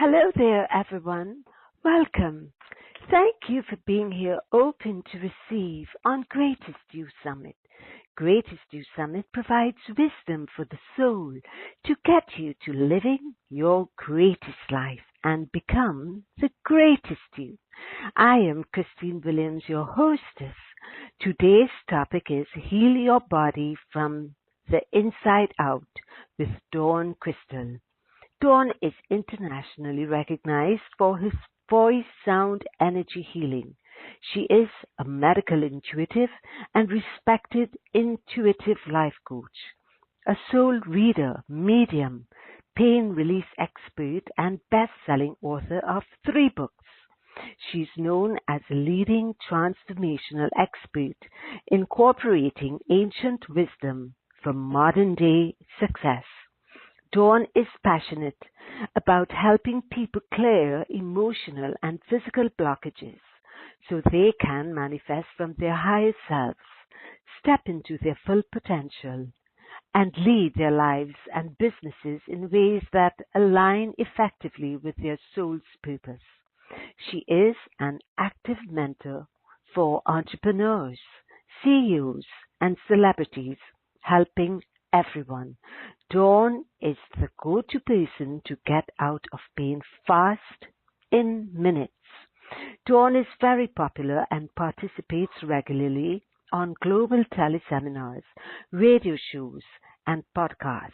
Hello there, everyone. Welcome. Thank you for being here open to receive on Greatest You Summit. Greatest You Summit provides wisdom for the soul to get you to living your greatest life and become the greatest you. I am Christine Williams, your hostess. Today's topic is Heal Your Body from the Inside Out with Dawn Crystal. Dawn is internationally recognized for his voice sound energy healing. She is a medical intuitive and respected intuitive life coach, a soul reader, medium, pain release expert, and best-selling author of 3 books. She's known as a leading transformational expert, incorporating ancient wisdom for modern-day success. Dawn is passionate about helping people clear emotional and physical blockages so they can manifest from their higher selves, step into their full potential, and lead their lives and businesses in ways that align effectively with their soul's purpose. She is an active mentor for entrepreneurs, CEOs, and celebrities, helping everyone. Dawn is the go-to person to get out of pain fast in minutes. Dawn is very popular and participates regularly on global teleseminars, radio shows, and podcasts.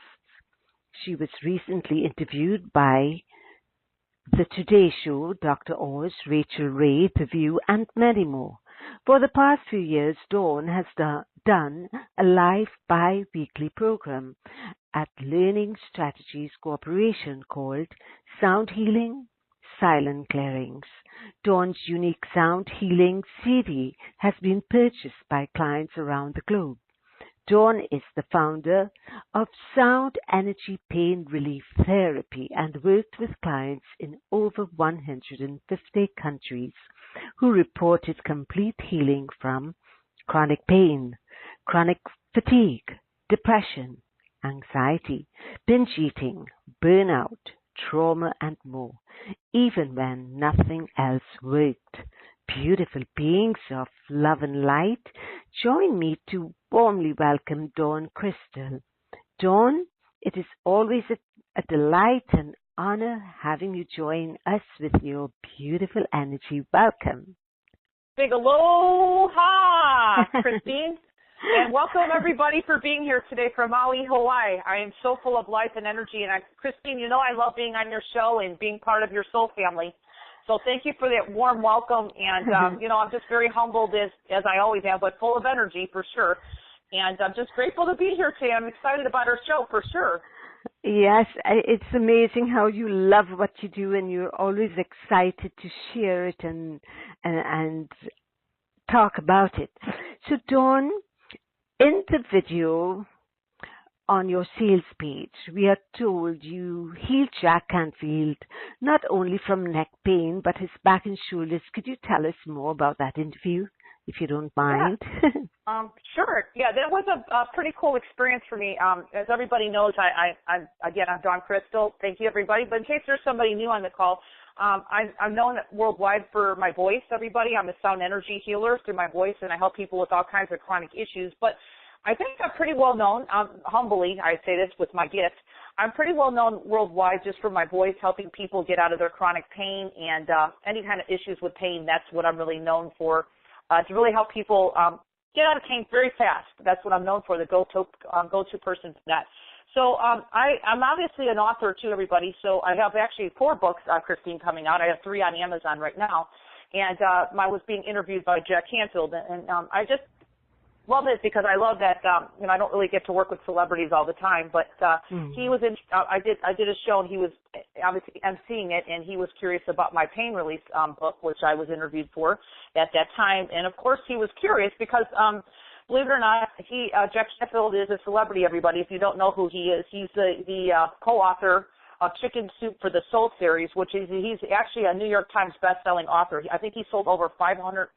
She was recently interviewed by The Today Show, Dr. Oz, Rachel Ray, The View, and many more. For the past few years, Dawn has done a live bi-weekly program at Learning Strategies Corporation called Sound Healing, Silent Clearings. Dawn's unique sound healing CD has been purchased by clients around the globe. Dawn is the founder of Sound Energy Pain Relief Therapy and worked with clients in over 150 countries who reported complete healing from chronic pain, chronic fatigue, depression, anxiety, binge eating, burnout, trauma, and more, even when nothing else worked. Beautiful beings of love and light, join me to warmly welcome Dawn Crystal. Dawn, it is always a delight and honor having you join us with your beautiful energy. Welcome. Big aloha, Christine. And welcome everybody for being here today from Maui, Hawaii. I am so full of life and energy. And Christine, you know I love being on your show and being part of your soul family. So thank you for that warm welcome. And, I'm just very humbled as I always am, but full of energy for sure. And I'm just grateful to be here today. I'm excited about our show for sure. Yes, it's amazing how you love what you do and you're always excited to share it and talk about it. So Dawn, in the video on your sales page, we are told you healed Jack Canfield not only from neck pain but his back and shoulders. Could you tell us more about that interview, if you don't mind? Yeah. Sure. Yeah, that was a pretty cool experience for me. As everybody knows, I'm Dawn Crystal. Thank you, everybody. But in case there's somebody new on the call, I'm known worldwide for my voice, everybody. I'm a sound energy healer through my voice, and I help people with all kinds of chronic issues. But I think I'm pretty well known, humbly, I say this with my gift. I'm pretty well known worldwide just for my voice, helping people get out of their chronic pain and any kind of issues with pain. That's what I'm really known for, to really help people get out of pain very fast. That's what I'm known for, the go-to person for that. So I'm obviously an author too, everybody. So I have actually 4 books, Christine, coming out. I have 3 on Amazon right now. And I was being interviewed by Jack Canfield. And I just love it because I love that, I don't really get to work with celebrities all the time. But he was in, I did a show and he was obviously emceeing it. And he was curious about my pain release book, which I was interviewed for at that time. And, of course, he was curious because believe it or not, Jack Sheffield is a celebrity, everybody. If you don't know who he is, he's the co-author of Chicken Soup for the Soul series, which is he's actually a New York Times best-selling author. I think he sold over 500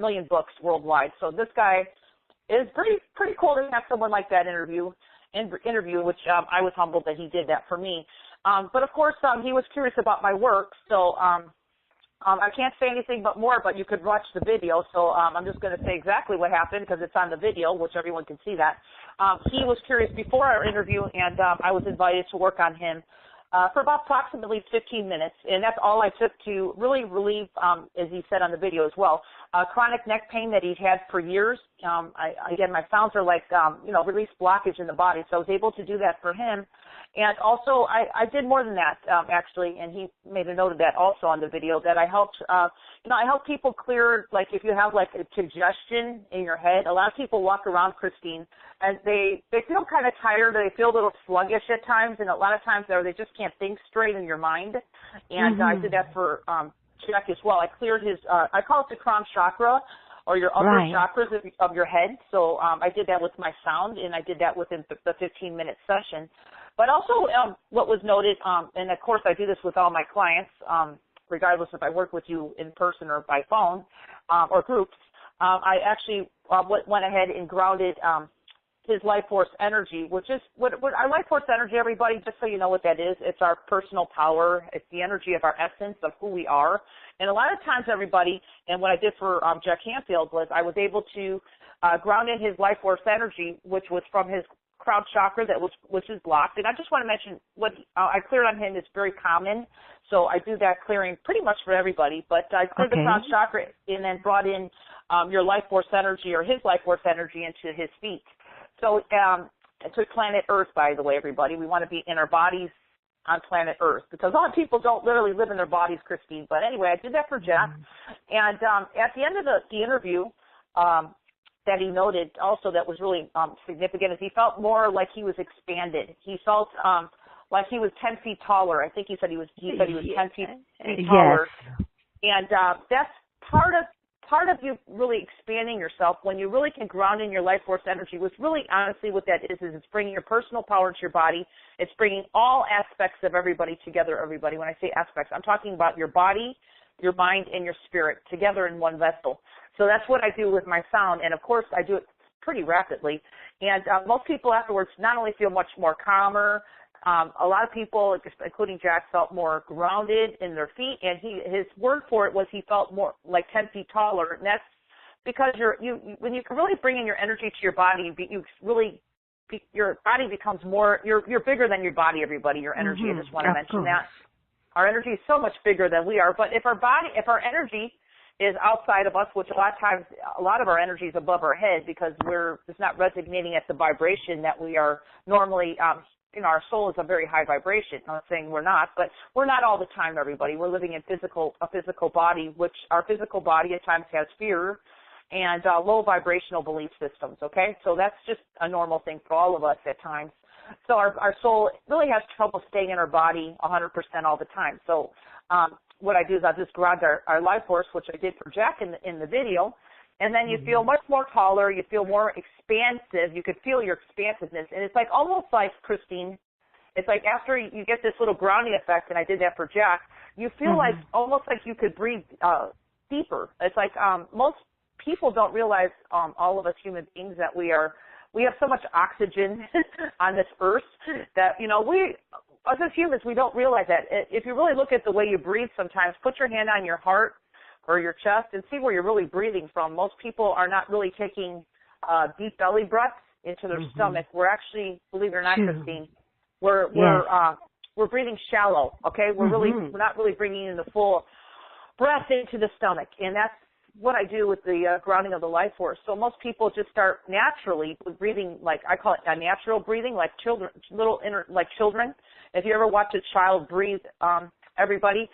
million books worldwide. So this guy is pretty cool to have someone like that interview, which I was humbled that he did that for me. But of course, he was curious about my work, so I can't say anything more, but you could watch the video. So I'm just going to say exactly what happened because it's on the video, which everyone can see that. He was curious before our interview, and I was invited to work on him for about approximately 15 minutes, and that's all I took to really relieve, as he said on the video as well, chronic neck pain that he'd had for years. Again, my sounds are like, release blockage in the body, so I was able to do that for him. And also, I did more than that, actually, and he made a note of that also on the video, that I helped, I help people clear, like, if you have, like, a congestion in your head. A lot of people walk around, Christine, and they feel kind of tired, they feel a little sluggish at times, and a lot of times they just can't think straight in your mind. And I did that for Jack as well. I cleared his, I call it the crown chakra, or your upper chakras of your head. So I did that with my sound, and I did that within the 15-minute session. But also what was noted, and of course I do this with all my clients, regardless if I work with you in person or by phone or groups, I actually went ahead and grounded his life force energy, which is what our life force energy, everybody, just so you know what that is, it's our personal power. It's the energy of our essence of who we are. And a lot of times, everybody, and what I did for Jack Canfield was I was able to ground in his life force energy, which was from his crown chakra which is blocked. And I just want to mention what I cleared on him is very common. So I do that clearing pretty much for everybody. But I cleared the crown chakra and then brought in your life force energy or his life force energy into his feet. So to planet Earth, by the way, everybody, we want to be in our bodies on planet Earth because a lot of people don't literally live in their bodies, Christine. But anyway, I did that for Jack. And at the end of the interview, that he noted also that was really significant is he felt more like he was expanded. He felt like he was 10 feet taller. I think he said he was 10 feet taller. Yes. And that's part of you really expanding yourself when you really can ground in your life force energy, which really honestly what that is it's bringing your personal power into your body. It's bringing all aspects of everybody together, everybody. When I say aspects, I'm talking about your body, your mind, and your spirit together in one vessel. So that's what I do with my sound, and of course I do it pretty rapidly. And most people afterwards not only feel much more calmer, a lot of people, including Jack, felt more grounded in their feet, and his word for it was he felt more like 10 feet taller, and that's because when you can really bring in your energy to your body, your body becomes more, you're bigger than your body, everybody, your energy. I just want to mention that. Our energy is so much bigger than we are, but if our energy is outside of us, which a lot of times, a lot of our energy is above our head because it's not resonating at the vibration that we are normally, our soul is a very high vibration. I'm not saying we're not, but we're not all the time, everybody. We're living in a physical body, which our physical body at times has fear and low vibrational belief systems, okay? So that's just a normal thing for all of us at times. So our soul really has trouble staying in our body 100% all the time. So what I do is I just ground our life force, which I did for Jack in the video, and then you feel much more taller, you feel more expansive, you could feel your expansiveness, and it's like almost like, Christine, it's like after you get this little grounding effect, and I did that for Jack, you feel like almost like you could breathe deeper. It's like most people don't realize, all of us human beings, that we have so much oxygen on this earth that, us as humans, we don't realize that. If you really look at the way you breathe sometimes, put your hand on your heart or your chest and see where you're really breathing from. Most people are not really taking deep belly breaths into their stomach. We're actually, believe it or not, Christine, we're breathing shallow, okay? We're not really bringing in the full breath into the stomach, and that's what I do with the grounding of the life force. So most people just start naturally breathing, like I call it a natural breathing, like children, like children. If you ever watch a child breathe, everybody,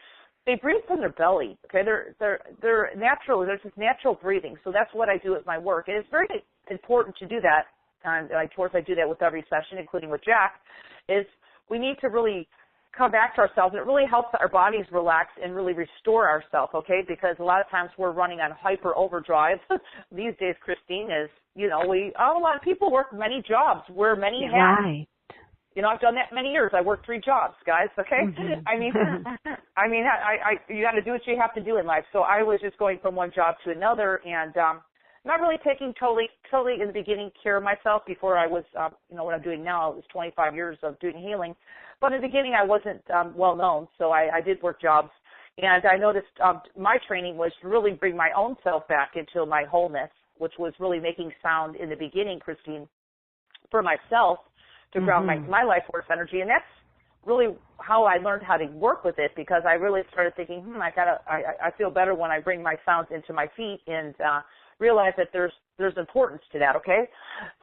they breathe from their belly. Okay, they're natural. There's this natural breathing. So that's what I do with my work, and it's very important to do that. And of course, I do that with every session, including with Jack. Is we need to really come back to ourselves, and it really helps our bodies relax and really restore ourselves, okay? Because a lot of times we're running on hyper overdrive these days, Christine, is, a lot of people work many jobs, wear many hats. Right. I've done that many years. I worked 3 jobs, guys, okay? I mean, you got to do what you have to do in life. So I was just going from one job to another, and not really taking totally in the beginning care of myself before I was, what I'm doing now. It was 25 years of doing healing. But in the beginning, I wasn't well known, so I did work jobs. And I noticed my training was to really bring my own self back into my wholeness, which was really making sound in the beginning, Christine, for myself to ground my life force energy. And that's really how I learned how to work with it, because I really started thinking, I feel better when I bring my sounds into my feet and realize that there's importance to that, okay?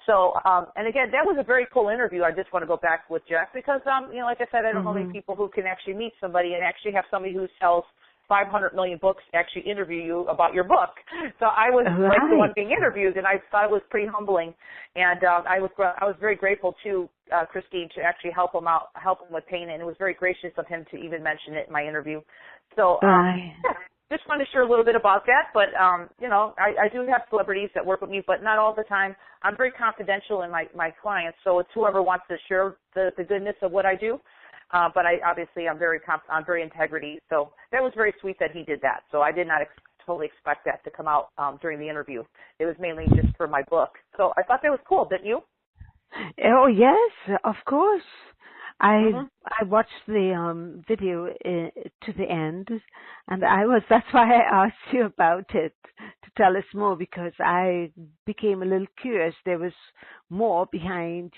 So, and again, that was a very cool interview. I just want to go back with Jeff because, like I said, I don't know many people who can actually meet somebody and actually have somebody who sells 500 million books actually interview you about your book. So I was like the one being interviewed, and I thought it was pretty humbling. And I was very grateful to Christine to actually help him with pain, and it was very gracious of him to even mention it in my interview. So just wanted to share a little bit about that. But I do have celebrities that work with me, but not all the time. I'm very confidential in my clients, so it's whoever wants to share the goodness of what I do. But I'm very integrity. So that was very sweet that he did that. So I did not totally expect that to come out during the interview. It was mainly just for my book. So I thought that was cool, didn't you? Oh yes, of course. I watched the video to the end, and that's why I asked you about it, to tell us more, because I became a little curious. There was more behind,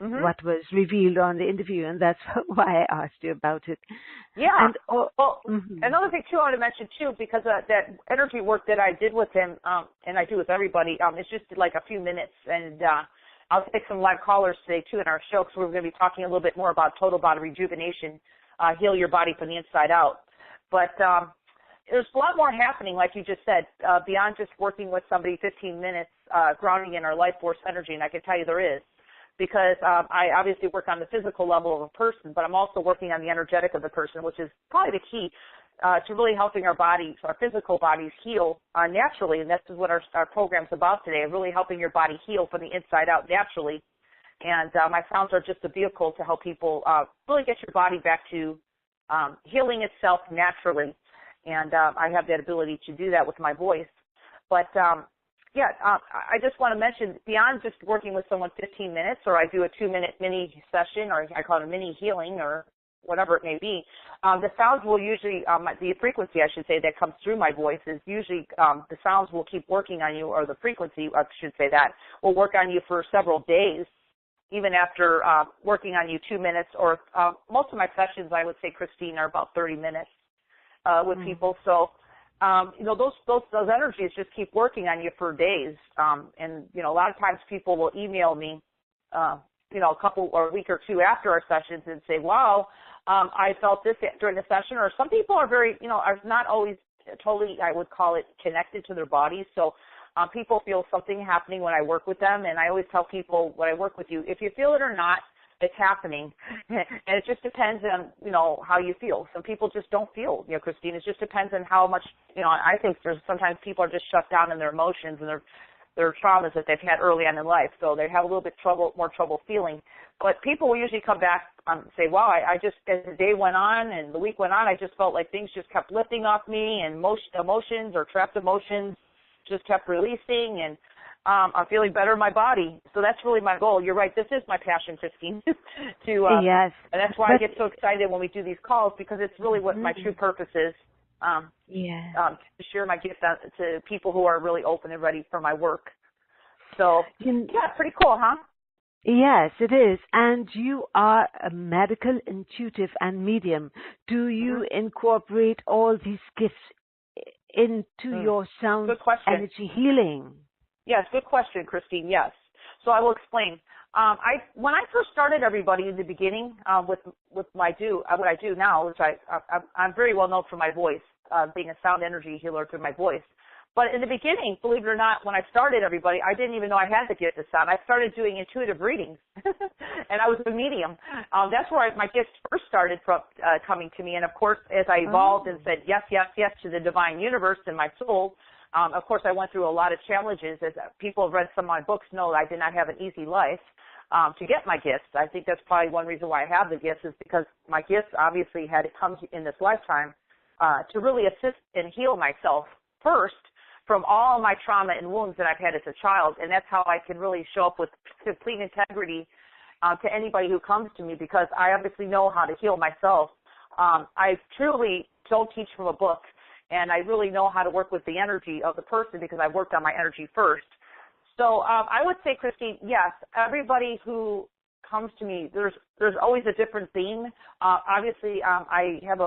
what was revealed on the interview, and that's why I asked you about it. Yeah. And another thing too I want to mention too, because that energy work that I did with him, and I do with everybody, it's just like a few minutes, and I'll take some live callers today too in our show, because we're going to be talking a little bit more about total body rejuvenation, heal your body from the inside out. But there's a lot more happening, like you just said, beyond just working with somebody 15 minutes, grounding in our life force energy, and I can tell you there is. Because I obviously work on the physical level of a person, but I'm also working on the energetic of the person, which is probably the key to really helping our bodies, our physical bodies heal naturally. And this is what our program's about today, really helping your body heal from the inside out naturally. And my sounds are just a vehicle to help people really get your body back to healing itself naturally. And I have that ability to do that with my voice. But I just want to mention, beyond just working with someone 15 minutes, or I do a 2-minute mini session, or I call it a mini healing, or whatever it may be, the sounds will usually, the frequency, I should say, that comes through my voice is usually, the sounds will keep working on you, or the frequency, I should say that, will work on you for several days, even after working on you 2 minutes, or most of my sessions, I would say, Christine, are about 30 minutes with people. So, those energies just keep working on you for days. And a lot of times people will email me, a couple or a week or two after our sessions and say, wow, I felt this during the session. Or some people are very, are not always totally, I would call it, connected to their bodies. So people feel something happening when I work with them. And I always tell people when I work with you, if you feel it or not, it's happening. And it just depends on, how you feel. Some people just don't feel, Christine. It just depends on how much, I think sometimes people are just shut down in their emotions and their traumas that they've had early on in life. So they have a little bit more trouble feeling. But people will usually come back and say, wow, I just, as the day went on and the week went on, I just felt like things just kept lifting off me, and emotions or trapped emotions just kept releasing, and I'm feeling better in my body. So that's really my goal. You're right. This is my passion, Christine. Yes. And that's why I get so excited when we do these calls, because it's really what my true purpose is. To share my gift to people who are really open and ready for my work. So, pretty cool, huh? Yes, it is. And you are a medical intuitive and medium. Do you incorporate all these gifts into your sound energy healing? Yes, good question, Christine. Yes. So I will explain. When I first started everybody in the beginning with what I do now, which I'm very well known for my voice, being a sound energy healer through my voice. But in the beginning, believe it or not, when I started everybody, I didn't even know I had the gift of sound. I started doing intuitive readings, and I was a medium. That's where my gifts first started from coming to me. And of course, as I evolved and said yes, yes, yes to the divine universe and my soul, of course, I went through a lot of challenges. As people have read some of my books know, I did not have an easy life to get my gifts. I think that's probably one reason why I have the gifts, is because my gifts obviously had to come in this lifetime to really assist and heal myself first, from all my trauma and wounds that I've had as a child, and that's how I can really show up with complete integrity to anybody who comes to me, because I obviously know how to heal myself. I truly don't teach from a book, and I really know how to work with the energy of the person because I've worked on my energy first. So I would say, Christine, yes, everybody who comes to me, there's always a different theme. Obviously, I have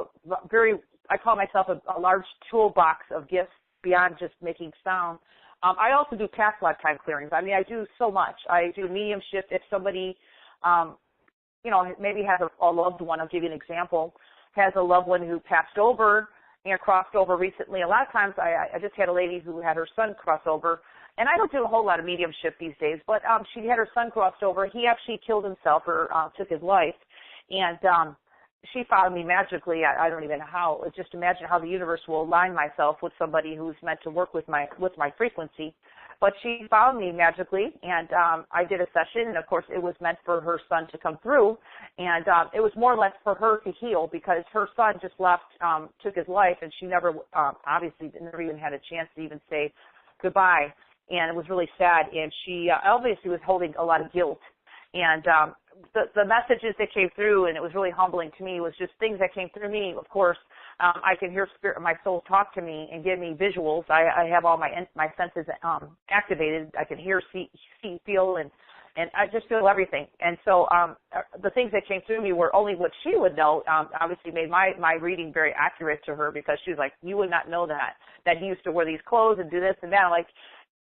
I call myself a large toolbox of gifts beyond just making sound. I also do past lifetime clearings. I mean, I do so much. I do mediumship. If somebody, maybe has a loved one, I'll give you an example, has a loved one who passed over and crossed over recently. A lot of times I just had a lady who had her son cross over, and I don't do a whole lot of mediumship these days, but she had her son crossed over. He actually killed himself or took his life, and she found me magically. I don't even know how. Just imagine how the universe will align myself with somebody who's meant to work with my frequency. But she found me magically, and I did a session, and of course it was meant for her son to come through, and it was more or less for her to heal because her son just left, took his life, and she never, obviously never even had a chance to even say goodbye, and it was really sad, and she obviously was holding a lot of guilt, and the messages that came through, and it was really humbling to me, was just things that came through me. Of course, I can hear my soul talk to me and give me visuals. I have all my senses activated. I can hear, see, feel, and I just feel everything. And so the things that came through me were only what she would know. Obviously made my reading very accurate to her, because she was like, you would not know that he used to wear these clothes and do this and that. Like,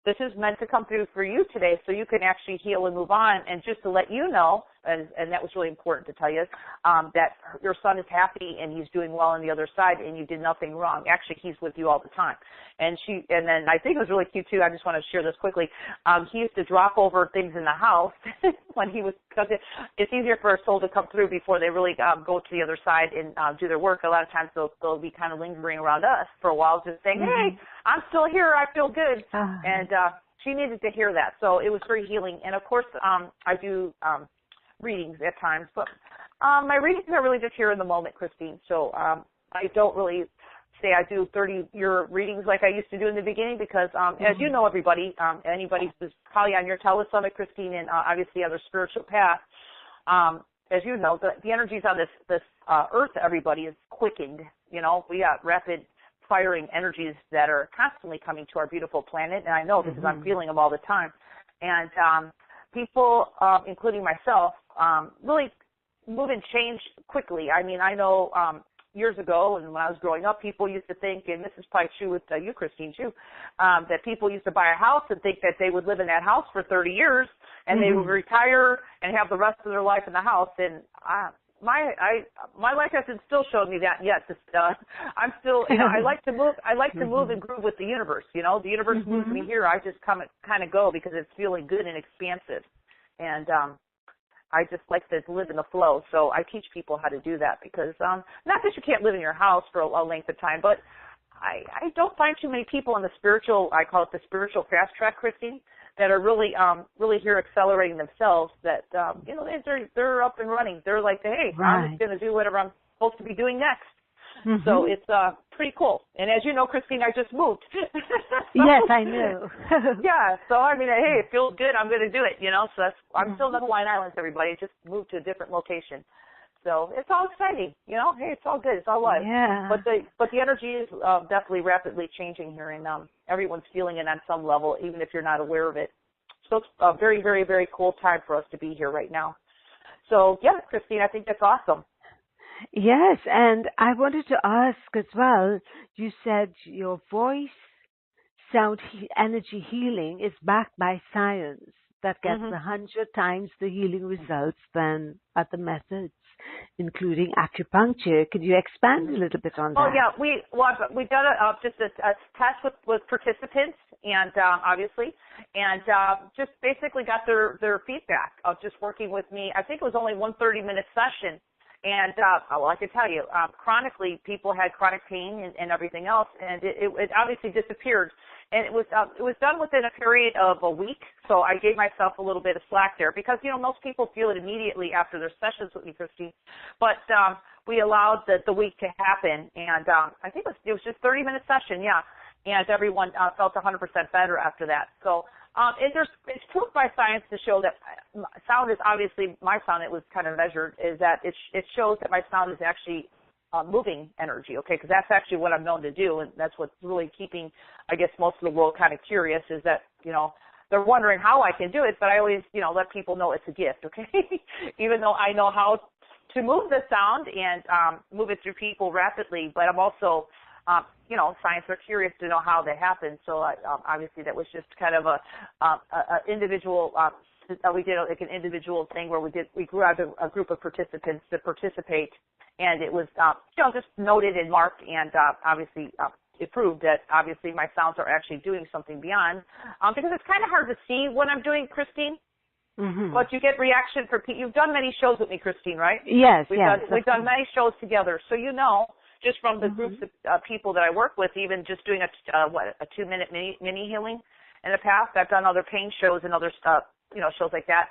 this is meant to come through for you today so you can actually heal and move on. And just to let you know, and that was really important to tell you, that your son is happy and he's doing well on the other side and you did nothing wrong. Actually, he's with you all the time. And then I think it was really cute too. I just want to share this quickly. He used to drop over things in the house when he was, because it's easier for a soul to come through before they really go to the other side and do their work. A lot of times they'll be kind of lingering around us for a while, just saying, hey, I'm still here. I feel good. And she needed to hear that. So it was very healing. And of course, I do readings at times, but my readings are really just here in the moment, Christine. So I don't really say I do 30-year readings like I used to do in the beginning, because as you know, everybody, anybody who's probably on your telesummit, Christine, and obviously other spiritual paths, as you know, the energies on this earth, everybody, is quickened. You know, we got rapid firing energies that are constantly coming to our beautiful planet, and I know because I'm feeling them all the time. And people, including myself, really move and change quickly. I mean, I know years ago, and when I was growing up, people used to think, and this is probably true with you, Christine, too, that people used to buy a house and think that they would live in that house for 30 years, and they would retire and have the rest of their life in the house. And my life hasn't still shown me that yet. I'm still, I like to move. I like to move and groove with the universe. You know, the universe moves me here. I just kind of go because it's feeling good and expansive, and I just like to live in the flow. So I teach people how to do that, because not that you can't live in your house for a length of time, but I don't find too many people in the spiritual, I call it the spiritual fast track, Christine, that are really here accelerating themselves, that they're up and running. They're like, hey, I'm just going to do whatever I'm supposed to be doing next. So it's pretty cool. And as you know, Christine, I just moved. Yes, I know. Yeah, so I mean, hey, it feels good. I'm going to do it, So I'm still in the Hawaiian Islands, everybody. Just moved to a different location. So it's all exciting, Hey, it's all good. It's all life. Yeah. But the energy is definitely rapidly changing here, and everyone's feeling it on some level, even if you're not aware of it. So it's a very, very, very cool time for us to be here right now. So yeah, Christine, I think that's awesome. Yes, and I wanted to ask as well, you said your voice, sound, energy healing is backed by science that gets 100 times the healing results than other methods, including acupuncture. Could you expand a little bit on that? Oh, yeah. We've done just a test with participants, and obviously, and just basically got their feedback of just working with me. I think it was only 1 30-minute session. And, I can tell you, chronically, people had chronic pain and everything else, and it obviously disappeared. And it was done within a period of a week, so I gave myself a little bit of slack there, because, most people feel it immediately after their sessions with me, Christine. But we allowed the week to happen, and I think it was just 30-minute session, yeah. and everyone felt 100% better after that. So it's proof by science to show that sound is obviously, my sound, it was kind of measured, is that it shows that my sound is actually moving energy, okay, because that's actually what I'm known to do, and that's what's really keeping, I guess, most of the world kind of curious, is that, they're wondering how I can do it, but I always, let people know it's a gift, okay, even though I know how to move the sound and move it through people rapidly, but I'm also, science are curious to know how that happens, so obviously that was just kind of a individual, we did like an individual thing where we grew out a group of participants to participate, and it was, just noted and marked, and obviously it proved that obviously my sounds are actually doing something beyond, because it's kind of hard to see what I'm doing, Christine. Mm-hmm. But you get reaction from people. You've done many shows with me, Christine, right? Yes, We've done many shows together, so just from the groups of people that I work with, even just doing a 2-minute mini healing in the past. I've done other pain shows and other stuff, shows like that.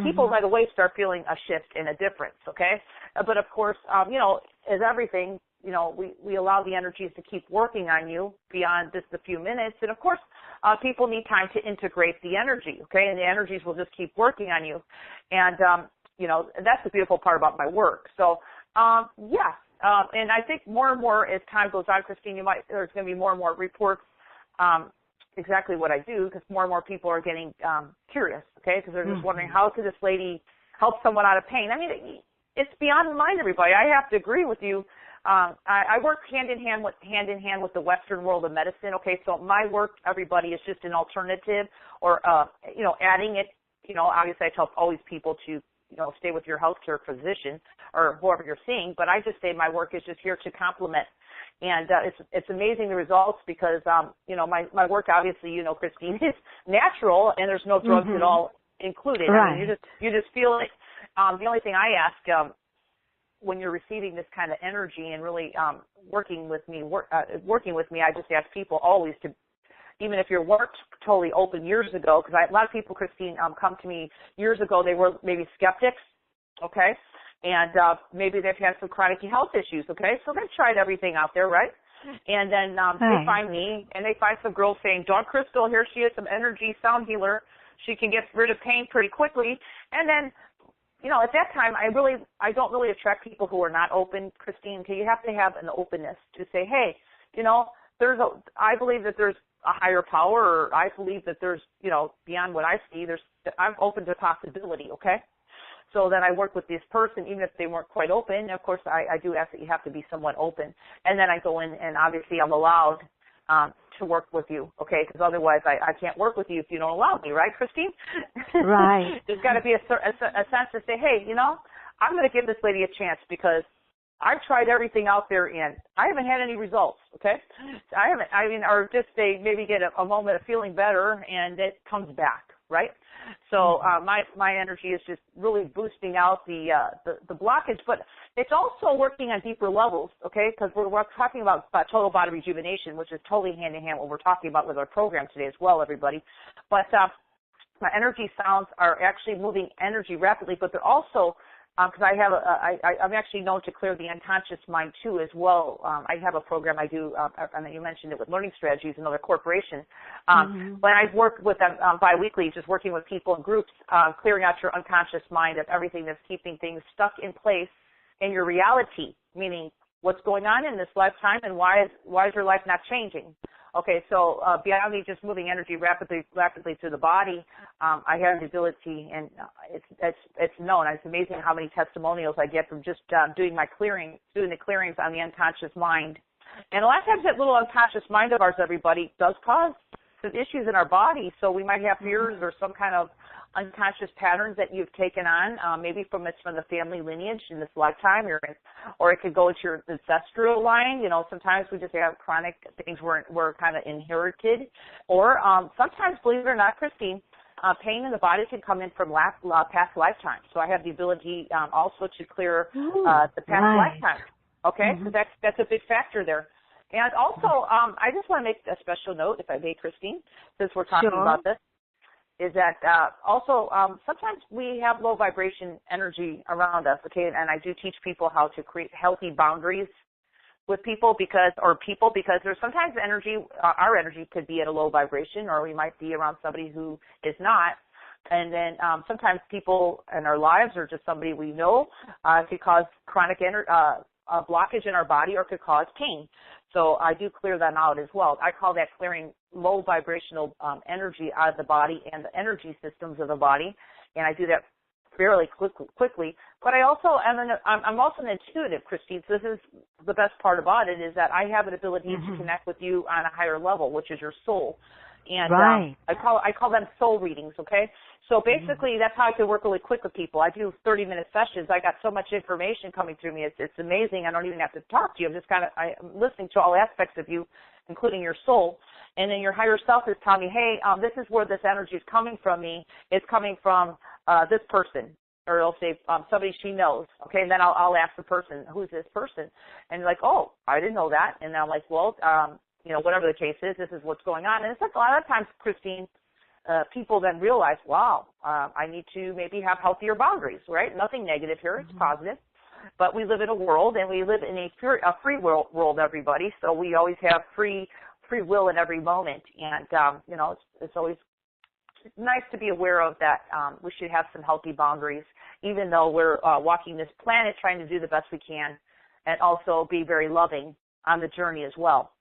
People right away start feeling a shift and a difference, okay? But of course, as everything, we allow the energies to keep working on you beyond just a few minutes. And of course, people need time to integrate the energy, okay? And the energies will just keep working on you. And, that's the beautiful part about my work. So, and I think more and more as time goes on, Christine, there's going to be more and more reports, exactly what I do, because more and more people are getting curious, okay? Because they're just wondering, how could this lady help someone out of pain? I mean, it's beyond the mind, everybody. I have to agree with you. I work hand in hand with the Western world of medicine. Okay, so my work, everybody, is just an alternative, or adding it. Obviously, I tell always people to stay with your healthcare physician or whoever you're seeing. But I just say my work is just here to complement. And it's amazing the results, because my work, obviously, Christine, is natural, and there's no drugs at all included. Right. I mean, you just feel it. The only thing I ask when you're receiving this kind of energy and really working with me, I just ask people always to, even if your work's totally open years ago, because a lot of people, Christine, come to me years ago, they were maybe skeptics, okay, and maybe they've had some chronic health issues, okay, so they've tried everything out there, right? And then they find me, and they find some girl saying, Dawn Crystal, here she is, some energy sound healer. She can get rid of pain pretty quickly. And then, at that time, I don't really attract people who are not open, Christine, because you have to have an openness to say, hey, I believe that there's a higher power, or I believe that there's, beyond what I see, I'm open to possibility, okay? So then I work with this person, even if they weren't quite open. Of course, I do ask that you have to be somewhat open. And then I go in, and obviously I'm allowed to work with you, okay? Because otherwise I can't work with you if you don't allow me, right, Christine? Right. There's got to be a sense to say, hey, I'm going to give this lady a chance, because I've tried everything out there, and I haven't had any results, okay? Or just they maybe get a moment of feeling better, and it comes back, right? So my energy is just really boosting out the blockage, but it's also working on deeper levels, okay? Because we're talking about total body rejuvenation, which is totally hand in hand what we're talking about with our program today as well, everybody. But my energy sounds are actually moving energy rapidly, but they're also because I'm actually known to clear the unconscious mind too as well. I have a program I do, and you mentioned it with Learning Strategies, another corporation. But I've worked with them biweekly, just working with people in groups, clearing out your unconscious mind of everything that's keeping things stuck in place in your reality, meaning what's going on in this lifetime and why is your life not changing? Okay, so beyond me just moving energy rapidly through the body, I have the ability, and it's known. It's amazing how many testimonials I get from just doing the clearings on the unconscious mind. And a lot of times that little unconscious mind of ours, everybody, does cause some issues in our body. So we might have fears or some kind of unconscious patterns that you've taken on, maybe from the family lineage in this lifetime, or it could go into your ancestral line. Sometimes we just have chronic things were kind of inherited, or sometimes, believe it or not, Christine, pain in the body can come in from past lifetimes. So I have the ability also to clear the past lifetime. Okay, so that's a big factor there. And also, I just want to make a special note, if I may, Christine, since we're talking about this, is that also sometimes we have low vibration energy around us, okay, and I do teach people how to create healthy boundaries with people because there's sometimes energy, our energy could be at a low vibration, or we might be around somebody who is not. And then sometimes people in our lives or just somebody we know could cause chronic blockage in our body or could cause pain. So I do clear that out as well. I call that clearing low vibrational energy out of the body and the energy systems of the body, and I do that fairly quickly. But I'm also an intuitive, Christine. So this is the best part about it, is that I have an ability to connect with you on a higher level, which is your soul. And right. I call them soul readings, okay? So basically that's how I can work really quick with people. I do 30-minute sessions. I got so much information coming through me. It's amazing. I don't even have to talk to you. I'm listening to all aspects of you, including your soul. And then your higher self is telling me, hey, this is where this energy is coming from me. It's coming from this person. Or it'll say somebody she knows, okay? And then I'll ask the person, who's this person? And they're like, oh, I didn't know that. And I'm like, well, whatever the case is, this is what's going on. And it's like a lot of times, Christine, people then realize, wow, I need to maybe have healthier boundaries, right? Nothing negative here, it's positive. But we live in a world, and we live in a free world, everybody. So we always have free will in every moment. And, it's always nice to be aware of that. We should have some healthy boundaries, even though we're walking this planet trying to do the best we can, and also be very loving on the journey as well.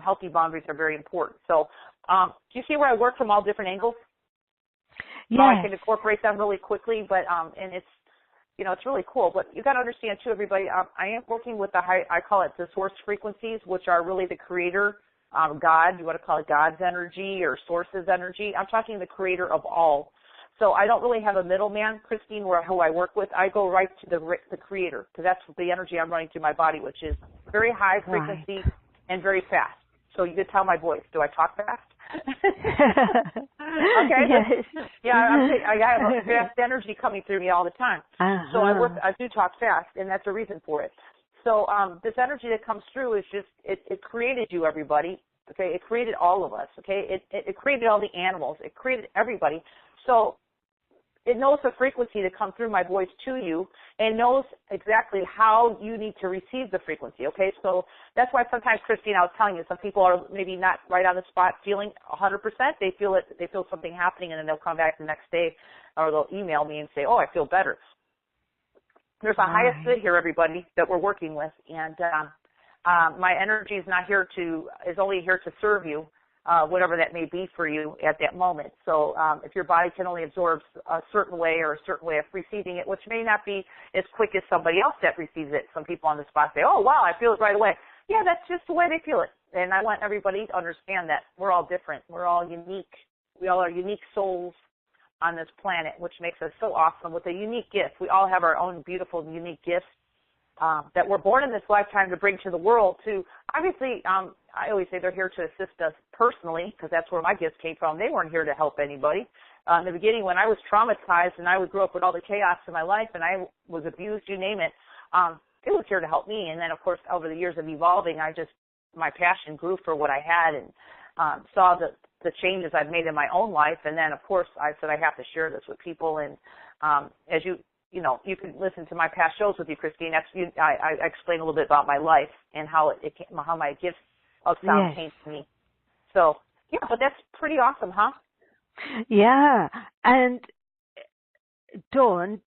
Healthy boundaries are very important. So do you see where I work from all different angles? Yes. I can incorporate them really quickly, but and it's it's really cool. But you got to understand too, everybody. I am working with I call it the source frequencies, which are really the creator, God. You want to call it God's energy or source's energy. I'm talking the creator of all. So I don't really have a middleman, Christine, who I work with. I go right to the creator, because that's the energy I'm running through my body, which is very high frequency and very fast. So you could tell my voice. Do I talk fast? Okay. Yes. I have fast energy coming through me all the time. So I do talk fast, and that's a reason for it. So this energy that comes through is just, it created you, everybody. Okay, it created all of us. Okay, it created all the animals. It created everybody. So it knows the frequency to come through my voice to you, and knows exactly how you need to receive the frequency, okay? So that's why sometimes, Christine, I was telling you, some people are maybe not right on the spot feeling 100%. They feel something happening, and then they'll come back the next day, or they'll email me and say, oh, I feel better. There's a highest good here, everybody, that we're working with, and my energy is only here to serve you. Whatever that may be for you at that moment. So if your body can only absorb a certain way or a certain way of receiving it, which may not be as quick as somebody else that receives it. Some people on the spot say, oh, wow, I feel it right away. Yeah, that's just the way they feel it. And I want everybody to understand that we're all different. We're all unique. We all are unique souls on this planet, which makes us so awesome with a unique gift. We all have our own beautiful, unique gifts that we're born in this lifetime to bring to the world. Obviously, I always say they're here to assist us personally, because that's where my gifts came from. They weren't here to help anybody. In the beginning, when I was traumatized and I would grow up with all the chaos in my life and I was abused, you name it, it was here to help me. And then, of course, over the years of evolving, my passion grew for what I had, and saw the changes I've made in my own life. And then, of course, I said I have to share this with people. And as you can listen to my past shows with you, Christine. I explain a little bit about my life and how my gifts of sound came to me. So, yeah, but that's pretty awesome, huh? Yeah. And Dawn,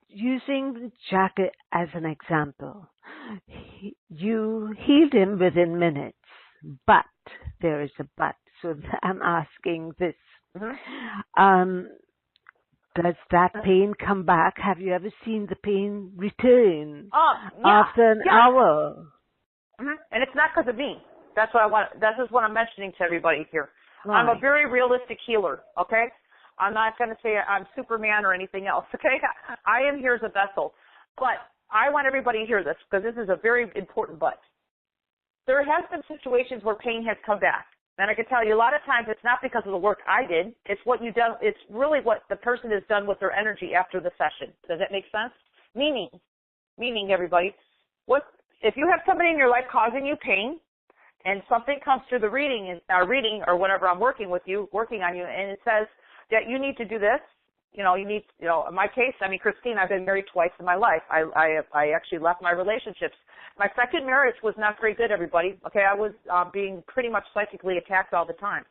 using Jack as an example, you healed him within minutes, but there is a but. So I'm asking this. Does that pain come back? Have you ever seen the pain return after an hour? And it's not because of me. That's what I want. This is what I'm mentioning to everybody here. Right. I'm a very realistic healer, okay? I'm not going to say I'm Superman or anything else, okay? I am here as a vessel. But I want everybody to hear this, because this is a very important but. There has been situations where pain has come back. And I can tell you a lot of times it's not because of the work I did. It's what you done. It's really what the person has done with their energy after the session. Does that make sense? Meaning, everybody, if you have somebody in your life causing you pain, and something comes through the reading or whatever I'm working on you, and it says that you need to do this, you need, in my case, I mean, Christine, I've been married twice in my life. I actually left my relationships. My second marriage was not very good, everybody. Okay, I was being pretty much psychically attacked all the time.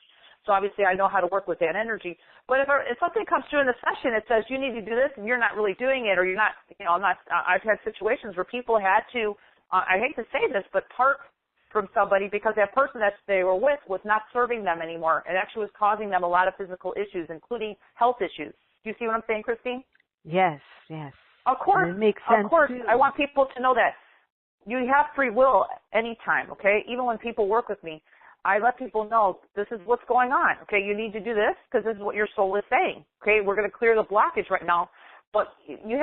So obviously I know how to work with that energy. But if something comes through in the session, it says you need to do this and you're not really doing it, or you're not, I've had situations where people had to, I hate to say this, but part from somebody because that person that they were with was not serving them anymore. It actually was causing them a lot of physical issues, including health issues. Do you see what I'm saying, Christine? Yes, yes. Of course. And it makes sense. Of course. Too. I want people to know that you have free will anytime, okay? Even when people work with me, I let people know this is what's going on, okay? You need to do this because this is what your soul is saying, okay? We're going to clear the blockage right now, but you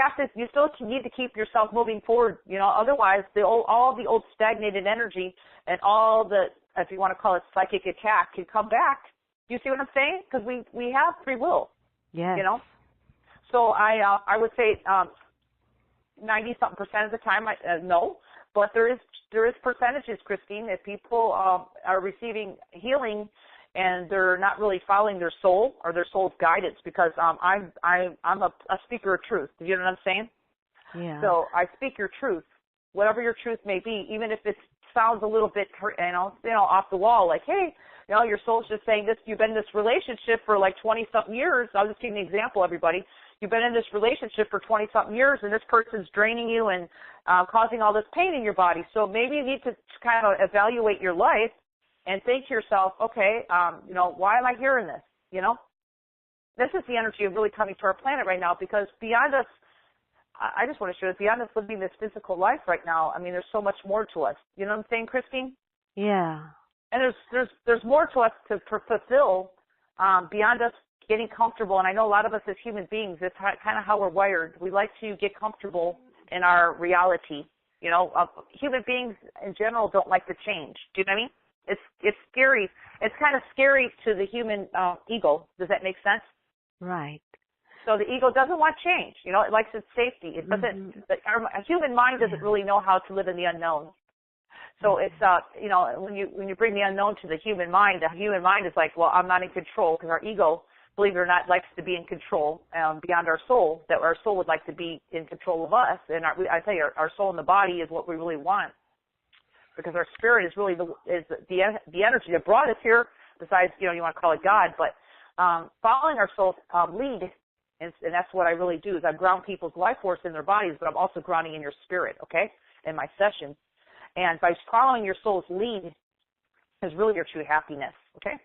still need to keep yourself moving forward, otherwise all the old stagnated energy and all the, if you want to call it psychic attack, can come back. Do you see what I'm saying? Because we have free will. Yes. So I would say 90-something% of the time, no. But there is percentages, Christine, if people are receiving healing and they're not really following their soul or their soul's guidance, because I'm a speaker of truth. Do you know what I'm saying? Yeah. So I speak your truth, whatever your truth may be, even if it sounds a little bit, off the wall, like, hey, your soul's just saying this. You've been in this relationship for like 20-something years. I'll just give you an example, everybody. You've been in this relationship for 20-something years, and this person's draining you and causing all this pain in your body. So maybe you need to kind of evaluate your life and think to yourself, okay, why am I hearing this? This is the energy of really coming to our planet right now, because beyond us, I just want to show that beyond us living this physical life right now, I mean, there's so much more to us. You know what I'm saying, Christine? Yeah. And there's more to us to fulfill beyond us getting comfortable. And I know a lot of us as human beings, it's kind of how we're wired. We like to get comfortable in our reality. Human beings in general don't like to change. Do you know what I mean? It's scary. It's kind of scary to the human ego. Does that make sense? Right. So the ego doesn't want change. It likes its safety. It doesn't. A human mind doesn't really know how to live in the unknown. So it's when you bring the unknown to the human mind is like, well, I'm not in control, because our ego, believe it or not, likes to be in control beyond our soul. That our soul would like to be in control of us, and I tell you, our soul and the body is what we really want, because our spirit is really the energy that brought us here. Besides, you want to call it God, but following our soul's lead. And that's what I really do, is I ground people's life force in their bodies, but I'm also grounding in your spirit, okay, in my sessions. And by following your soul's lead is really your true happiness, okay?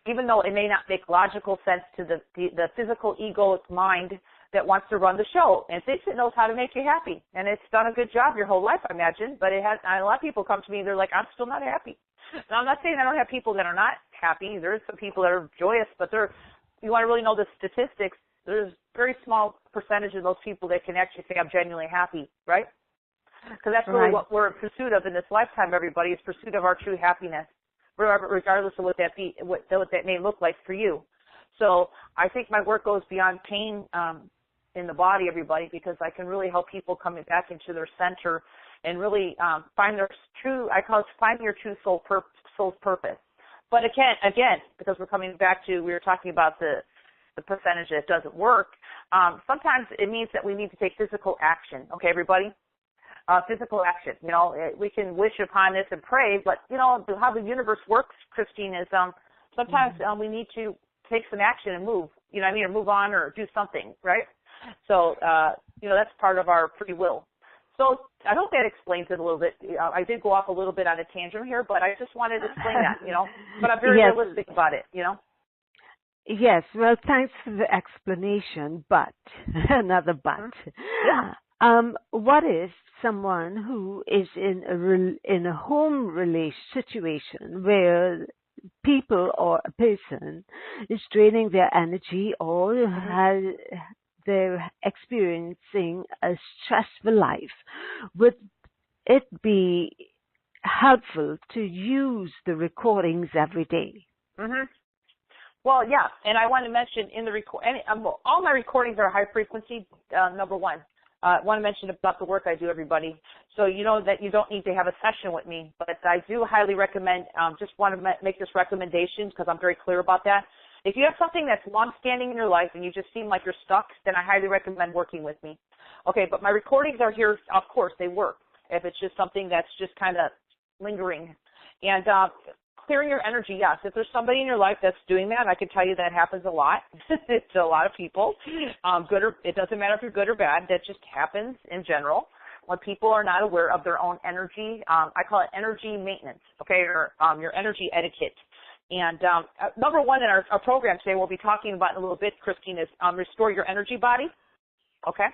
Even though it may not make logical sense to the physical egoic mind that wants to run the show and thinks it knows how to make you happy. And it's done a good job your whole life, I imagine, but a lot of people come to me, they're like, I'm still not happy. Now, I'm not saying I don't have people that are not happy. There's some people that are joyous, but you want to really know the statistics, there's a very small percentage of those people that can actually say, I'm genuinely happy, right? Because that's really what we're in pursuit of in this lifetime, everybody, is pursuit of our true happiness, regardless of what that may look like for you. So I think my work goes beyond pain in the body, everybody, because I can really help people coming back into their center and really find their true, I call it find your true soul's purpose. But again, because we're coming back to, we were talking about the percentage that doesn't work, sometimes it means that we need to take physical action. Okay, everybody? Physical action. We can wish upon this and pray, but, how the universe works, Christine, is sometimes we need to take some action and move, or move on or do something, right? So, that's part of our free will. So I hope that explains it a little bit. I did go off a little bit on a tangent here, but I just wanted to explain that, but I'm very realistic about it, Yes, well, thanks for the explanation, but, another but. Yeah. What if someone who is in a home situation where people or a person is draining their energy or they're experiencing a stressful life, would it be helpful to use the recordings every day? Mm-hmm. Well, yeah, and I want to mention in the all my recordings are high frequency, number one. I want to mention about the work I do, everybody. So you know that you don't need to have a session with me, but I do highly recommend, just want to make this recommendation because I'm very clear about that. If you have something that's long-standing in your life and you just seem like you're stuck, then I highly recommend working with me. Okay, but my recordings are here. Of course, they work. If it's just something that's just kind of lingering. And clearing your energy, yes. If there's somebody in your life that's doing that, I can tell you that happens a lot. It's a lot of people. Good or it doesn't matter if you're good or bad. That just happens in general when people are not aware of their own energy. I call it energy maintenance, okay, or your energy etiquette. And number one in our program today, we'll be talking about in a little bit, Christine, is restore your energy body, okay?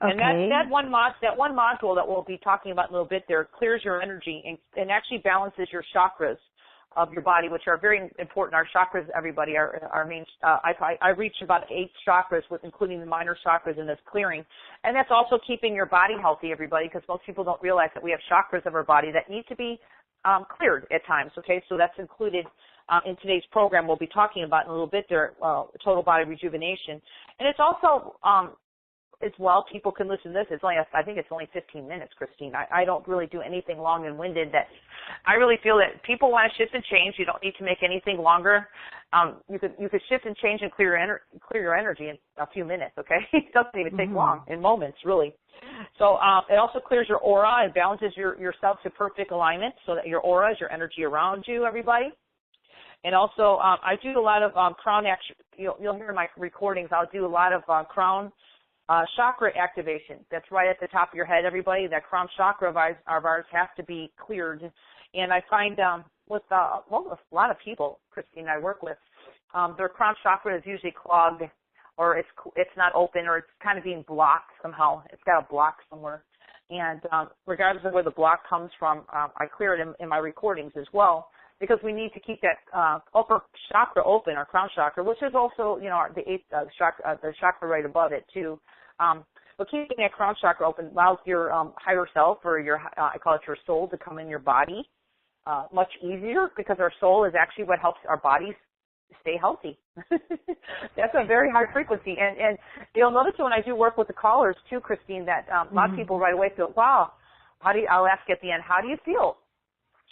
Okay. And that one module that we'll be talking about in a little bit there clears your energy and actually balances your chakras of your body, which are very important. Our chakras, everybody, our main. I reach about 8 chakras, with including the minor chakras in this clearing, and that's also keeping your body healthy, everybody, because most people don't realize that we have chakras of our body that need to be cleared at times. Okay, so that's included in today's program. We'll be talking about in a little bit there, total body rejuvenation, and it's also as well, people can listen to this. It's only, I think it's only 15 minutes, Christine. I don't really do anything long and winded. That I really feel that people want to shift and change. You don't need to make anything longer. You could shift and change and clear your energy in a few minutes. Okay, it doesn't even take long, in moments, really. So it also clears your aura and balances yourself to perfect alignment, so that your aura is your energy around you, everybody. And also, I do a lot of crown action. You'll hear in my recordings. I'll do a lot of crown chakra activation. That's right at the top of your head, everybody. That crown chakra of ours has to be cleared. And I find with a lot of people, Christine, I work with, their crown chakra is usually clogged, or it's not open, or it's kind of being blocked somehow. It's got a block somewhere. And regardless of where the block comes from, I clear it in my recordings as well, because we need to keep that upper chakra open, our crown chakra, which is also, the 8th chakra, the chakra right above it too. But keeping that crown chakra open allows your higher self, or your, I call it your soul, to come in your body much easier, because our soul is actually what helps our bodies stay healthy. That's a very high frequency. And you'll notice when I do work with the callers too, Christine, that a lot of people right away feel, wow, I'll ask at the end, how do you feel?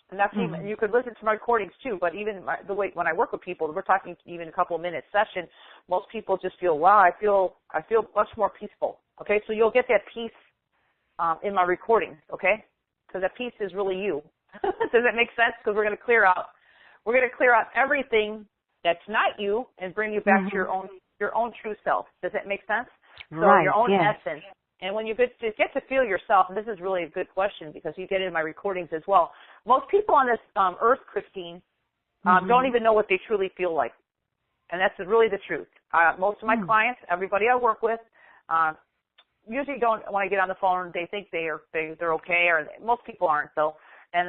And that's even, you could listen to my recordings too, but even the way when I work with people, we're talking even a couple of minutes session, most people just feel, wow, I feel much more peaceful. Okay, so you'll get that peace in my recordings, okay? Because that peace is really you. Does that make sense? Because we're going to clear out everything that's not you and bring you back to your own true self. Does that make sense? So your own essence. And when you get to feel yourself, and this is really a good question because you get it in my recordings as well, most people on this earth, Christine, don't even know what they truly feel like. And that's really the truth. Most of my clients, everybody I work with, usually don't, when I get on the phone, they think they're okay, or most people aren't, though. And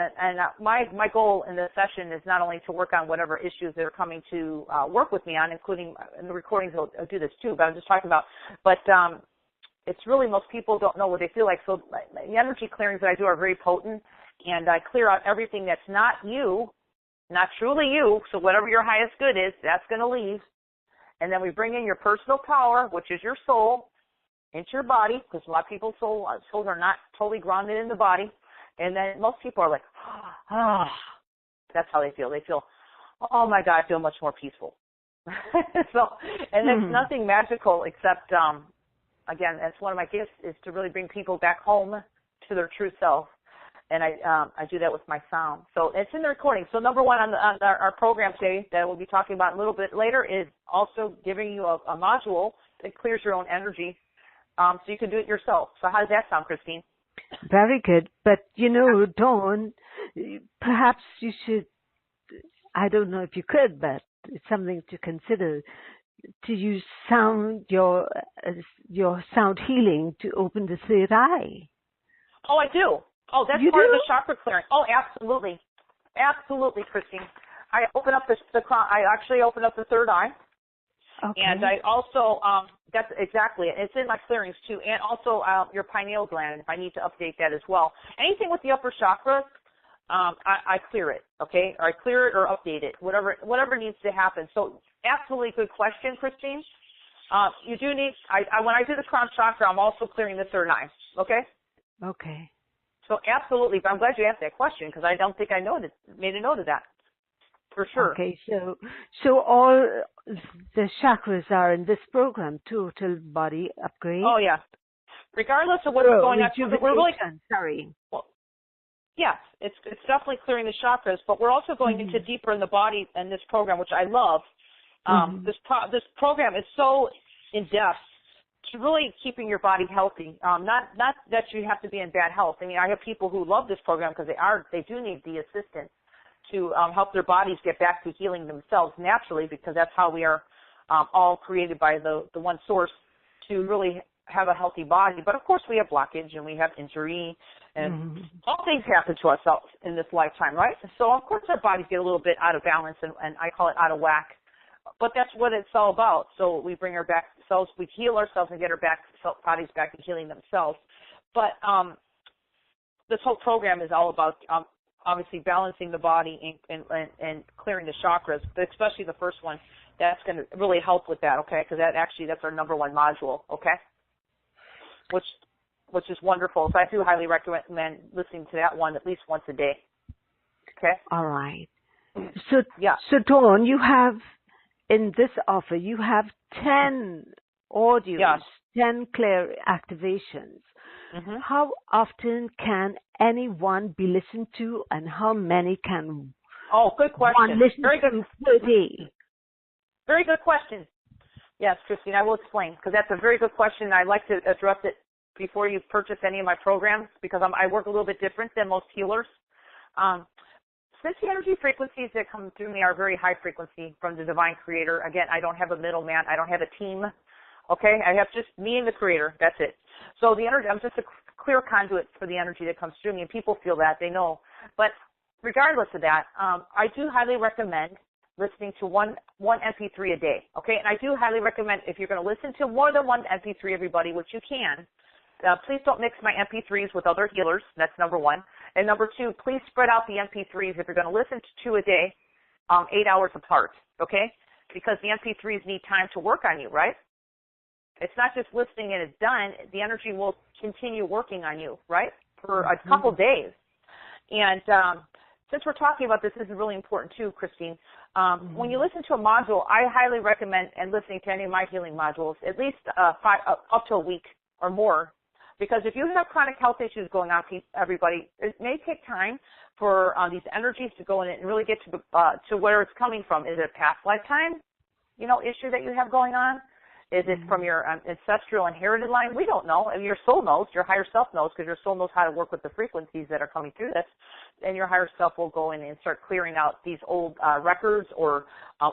my goal in this session is not only to work on whatever issues they're coming to work with me on, including in the recordings, I'll do this too, but I'm just talking about, it's really, most people don't know what they feel like. So the energy clearings that I do are very potent, and I clear out everything that's not you, not truly you. So whatever your highest good is, that's going to leave. And then we bring in your personal power, which is your soul, into your body, because a lot of people's souls are not totally grounded in the body. And then most people are like, that's how they feel. They feel, oh my God, I feel much more peaceful. So, and there's nothing magical except, again, that's one of my gifts, is to really bring people back home to their true self. And I do that with my sound. So it's in the recording. So number one on our program today that we'll be talking about a little bit later is also giving you a module that clears your own energy, so you can do it yourself. So how does that sound, Christine? Very good. But, Dawn, perhaps you should, I don't know if you could, but it's something to consider, to use your sound healing to open the third eye. Oh, I do. Oh, that's part of the chakra clearing. Oh, absolutely. Absolutely, Christine. I open up I actually open up the third eye. Okay. And I also, that's exactly it. It's in my clearings too. And also your pineal gland, if I need to update that as well. Anything with the upper chakra, I clear it, okay? Or I clear it or update it, whatever needs to happen. So absolutely good question, Christine. You do need, when I do the crown chakra, I'm also clearing the third eye, okay? Okay. So absolutely, but I'm glad you asked that question because I don't think I made a note of that. for sure. Okay, so all the chakras are in this program, total body upgrade. Oh yeah. Regardless of what's going on, we're really sorry. Well, yes, it's definitely clearing the chakras, but we're also going into deeper in the body in this program, which I love. This program is so in depth to really keeping your body healthy. Not that you have to be in bad health. I mean, I have people who love this program because they do need the assistance to help their bodies get back to healing themselves naturally, because that's how we are all created by the one source to really have a healthy body. But of course we have blockage and we have injury and all things happen to ourselves in this lifetime, right? So of course our bodies get a little bit out of balance and I call it out of whack. But that's what it's all about. So we bring our back selves, we heal ourselves and get our bodies back to healing themselves. But this whole program is all about obviously balancing the body and clearing the chakras, but especially the first one. That's going to really help with that, okay? Because that's our number one module, okay? Which is wonderful. So I do highly recommend listening to that one at least once a day. Okay? All right. So Dawn, you have, in this offer, you have 10 audios, 10 clear activations. How often can anyone be listened to, and how many can good question. one listen to per day? Very good question. Yes, Christine, I will explain, because that's a very good question. I like to address it before you purchase any of my programs, because I work a little bit different than most healers. Since the energy frequencies that come through me are very high frequency from the Divine Creator, again, I don't have a middleman. I don't have a team. Okay? I have just me and the Creator. That's it. So the energy, I'm just a clear conduit for the energy that comes through me, and people feel that. They know. But regardless of that, I do highly recommend listening to one MP3 a day, okay? And I do highly recommend, if you're going to listen to more than one MP3, everybody, which you can, please don't mix my MP3s with other healers. That's number one. And number two, please spread out the MP3s if you're going to listen to 2 a day, 8 hours apart, okay? Because the MP3s need time to work on you, right? It's not just listening and it's done. The energy will continue working on you, right, for a couple days. And since we're talking about this is really important too, Christine. When you listen to a module, I highly recommend and listening to any of my healing modules at least up to a week or more, because if you have chronic health issues going on, everybody, it may take time for these energies to go in and really get to where it's coming from. Is it a past lifetime, issue that you have going on? Is it from your ancestral inherited line? We don't know. And your soul knows. Your higher self knows, because your soul knows how to work with the frequencies that are coming through this. And your higher self will go in and start clearing out these old records or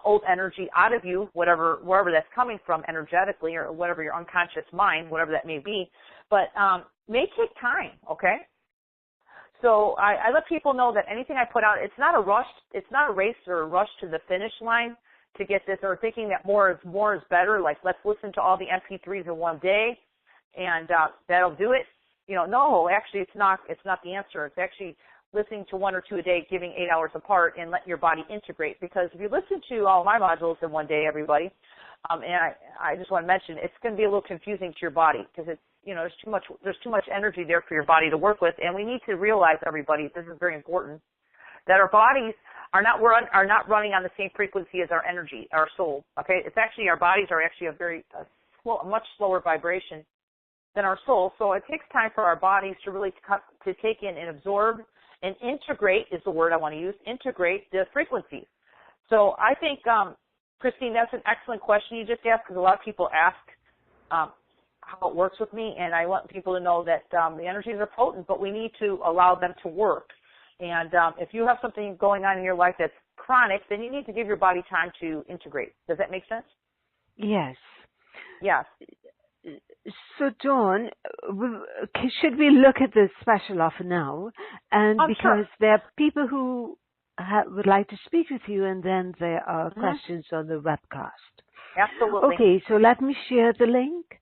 old energy out of you, wherever that's coming from energetically, or whatever your unconscious mind, whatever that may be. But may take time, okay? So I let people know that anything I put out, it's not a rush. It's not a race or a rush to the finish line to get this, or thinking that more is better, like let's listen to all the MP3s in one day and that'll do it. No, actually it's not the answer. It's actually listening to 1 or 2 a day, giving 8 hours apart, and letting your body integrate. Because if you listen to all my modules in one day, everybody, and I just want to mention, it's going to be a little confusing to your body, because it's, there's too much energy there for your body to work with. And we need to realize, everybody, this is very important, that our bodies are not running on the same frequency as our energy, our soul. Okay, it's actually, our bodies are actually a much slower vibration than our soul. So it takes time for our bodies to really to take in and absorb and integrate, is the word I want to use, integrate the frequencies. So I think, Christine, that's an excellent question you just asked, because a lot of people ask how it works with me, and I want people to know that the energies are potent, but we need to allow them to work. And if you have something going on in your life that's chronic, then you need to give your body time to integrate. Does that make sense? Yes. Yes. So, Dawn, should we look at the special offer now? And because there are people who would like to speak with you, and then there are questions on the webcast. Absolutely. Okay, so let me share the link.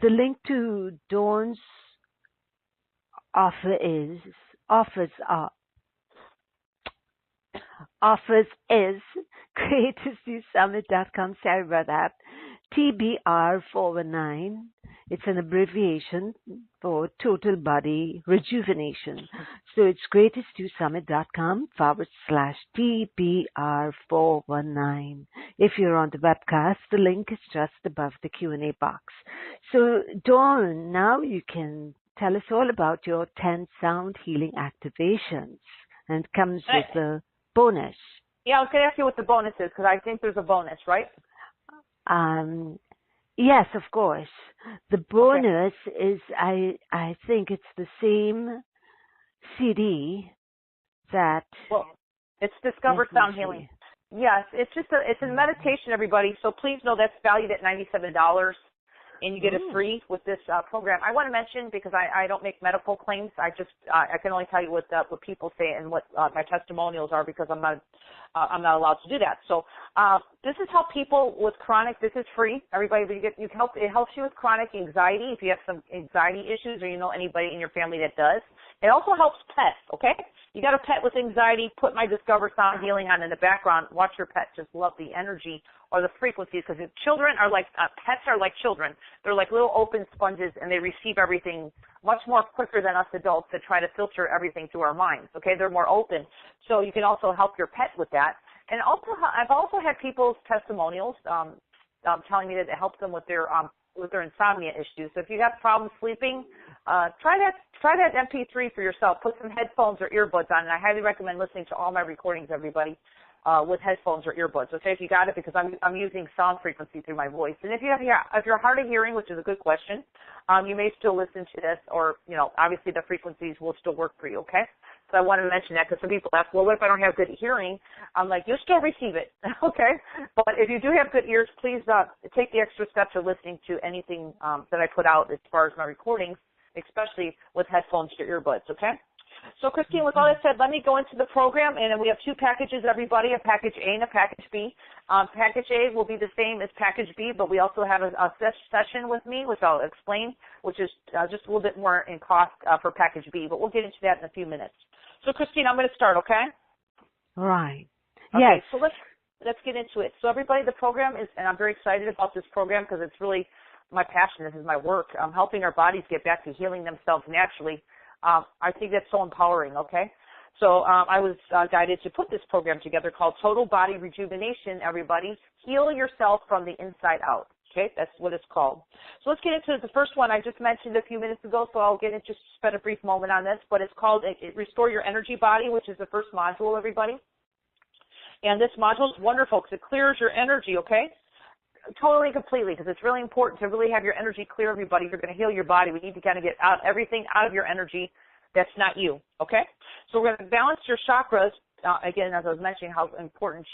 The link to Dawn's offers is greatestviewsummit.com. Sorry about that. TBR 419 It's an abbreviation for Total Body Rejuvenation. So it's greatestviewsummit.com/TBR419. If you're on the webcast, the link is just above the Q&A box. So Dawn, now you can tell us all about your 10 sound healing activations, and it comes with a bonus. Yeah, I was going to ask you what the bonus is, because I think there's a bonus, right? Yes, of course. The bonus is, I think it's the same CD that. Well, it's Discover Sound Healing. Yes, it's a meditation, everybody. So please know that's valued at $97. And you get it free with this program. I want to mention, because I don't make medical claims. I can only tell you what people say and what my testimonials are, because I'm not allowed to do that. So this is how people with chronic. This is free, everybody. But it helps you with chronic anxiety if you have some anxiety issues, or you know anybody in your family that does. It also helps pets. Okay, you got a pet with anxiety, put my Discover Sound Healing on in the background. Watch your pet just love the energy or the frequencies, because children are like, pets are like children. They're like little open sponges, and they receive everything much more quicker than us adults that try to filter everything through our minds, okay? They're more open. So you can also help your pet with that. And also, I've also had people's testimonials telling me that it helps them with their insomnia issues. So if you have problems sleeping, try that MP3 for yourself. Put some headphones or earbuds on, and I highly recommend listening to all my recordings, everybody. With headphones or earbuds, okay? If you got it, because I'm using sound frequency through my voice. And if you're hard of hearing, which is a good question, you may still listen to this, or obviously the frequencies will still work for you, okay? So I want to mention that, because some people ask, well, what if I don't have good hearing? I'm like, you'll still receive it, okay? But if you do have good ears, please take the extra steps of listening to anything that I put out as far as my recordings, especially with headphones or earbuds, okay? So, Christine, with all that said, let me go into the program, and we have two packages, everybody, a package A and a package B. Package A will be the same as package B, but we also have a session with me, which I'll explain, which is just a little bit more in cost for package B, but we'll get into that in a few minutes. So, Christine, I'm going to start, okay? Right. Okay, Yes. so let's get into it. So, everybody, the program is, and I'm very excited about this program, because it's really my passion. This is my work. I'm helping our bodies get back to healing themselves naturally. I think that's so empowering, okay? So I was guided to put this program together called Total Body Rejuvenation, everybody. Heal yourself from the inside out, okay? That's what it's called. So let's get into the first one I just mentioned a few minutes ago, so I'll just spend a brief moment on this, but it's called Restore Your Energy Body, which is the first module, everybody. And this module is wonderful because it clears your energy, okay? Totally, completely, because it's really important to really have your energy clear, everybody. You're going to heal your body. We need to kind of get everything out of your energy that's not you, okay? So we're going to balance your chakras. Again, as I was mentioning, how important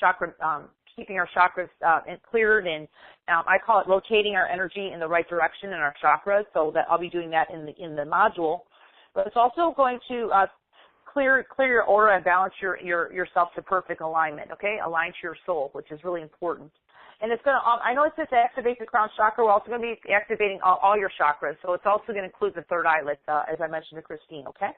keeping our chakras cleared, and I call it rotating our energy in the right direction in our chakras. So that I'll be doing that in the module. But it's also going to clear your aura and balance yourself to perfect alignment, okay? Align to your soul, which is really important. And it's going to, I know it says to activate the crown chakra. We're also going to be activating all your chakras. So it's also going to include the third eyelid, as I mentioned to Christine, okay?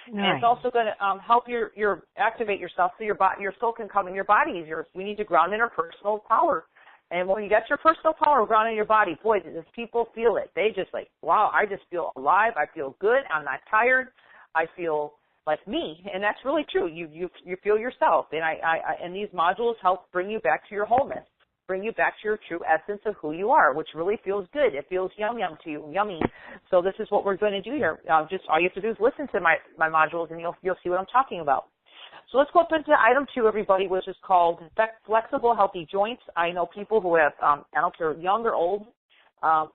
Nice. And it's also going to help your activate yourself so your soul can come in your body easier. We need to ground in our personal power. And when you get your personal power grounded in your body, boy, does people feel it. They just like, wow, I just feel alive. I feel good. I'm not tired. I feel like me. And that's really true. You feel yourself. And and these modules help bring you back to your wholeness. Bring you back to your true essence of who you are, which really feels good. It feels yum to you, yummy. So this is what we're going to do here. Just all you have to do is listen to my modules, and you'll see what I'm talking about. So let's go up into item 2, everybody, which is called flexible, healthy joints. I know people who have, I don't care, young or old,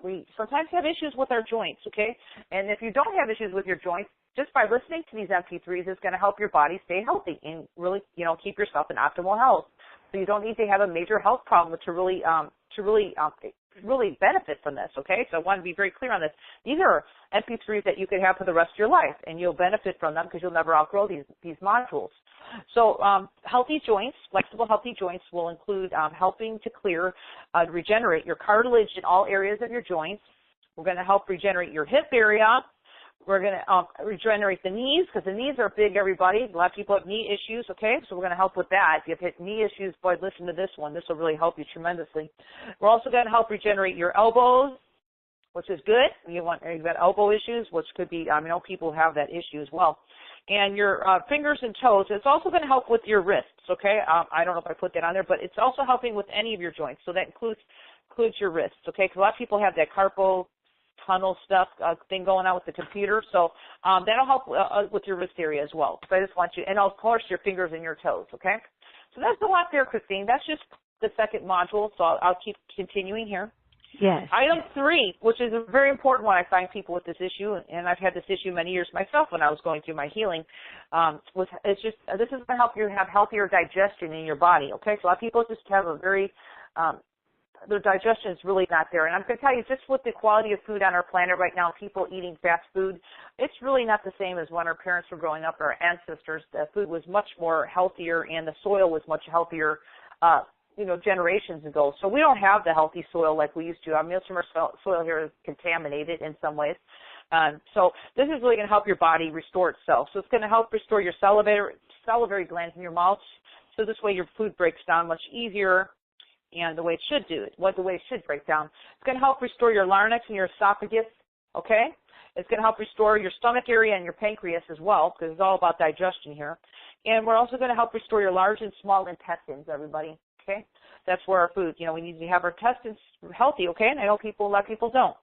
we sometimes have issues with our joints, okay? And if you don't have issues with your joints, just by listening to these MP3s, it's going to help your body stay healthy and really, keep yourself in optimal health. So you don't need to have a major health problem to really benefit from this, okay? So I want to be very clear on this. These are MP3s that you could have for the rest of your life, and you'll benefit from them because you'll never outgrow these modules. So healthy joints, flexible healthy joints will include helping to clear, regenerate your cartilage in all areas of your joints. We're going to help regenerate your hip area. We're going to regenerate the knees, because the knees are big, everybody. A lot of people have knee issues, okay? So we're going to help with that. If you have knee issues, boy, listen to this one. This will really help you tremendously. We're also going to help regenerate your elbows, which is good. You've got elbow issues, which could be, people have that issue as well. And your fingers and toes. It's also going to help with your wrists, okay? I don't know if I put that on there, but it's also helping with any of your joints. So that includes your wrists, okay? Because a lot of people have that carpal tunnel stuff thing going on with the computer. So that'll help with your wrist area as well. So I just want you, and of course your fingers and your toes, okay? So that's a lot there, Christine. That's just the second module, so I'll keep continuing here. Yes. Item 3, which is a very important one. I find people with this issue, and I've had this issue many years myself when I was going through my healing. This is going to help you have healthier digestion in your body. Okay, so a lot of people just have a very their digestion is really not there. And I'm going to tell you, just with the quality of food on our planet right now, people eating fast food, it's really not the same as when our parents were growing up, our ancestors. The food was much more healthier, and the soil was much healthier. Generations ago. So we don't have the healthy soil like we used to. Most of our soil here is contaminated in some ways. So this is really going to help your body restore itself. So it's going to help restore your salivary glands in your mouth. So this way your food breaks down much easier and the way it should break down. It's going to help restore your larynx and your esophagus, okay? It's going to help restore your stomach area and your pancreas as well, because it's all about digestion here. And we're also going to help restore your large and small intestines, everybody. Okay, that's where our food, we need to have our intestines healthy, okay? And I know a lot of people don't.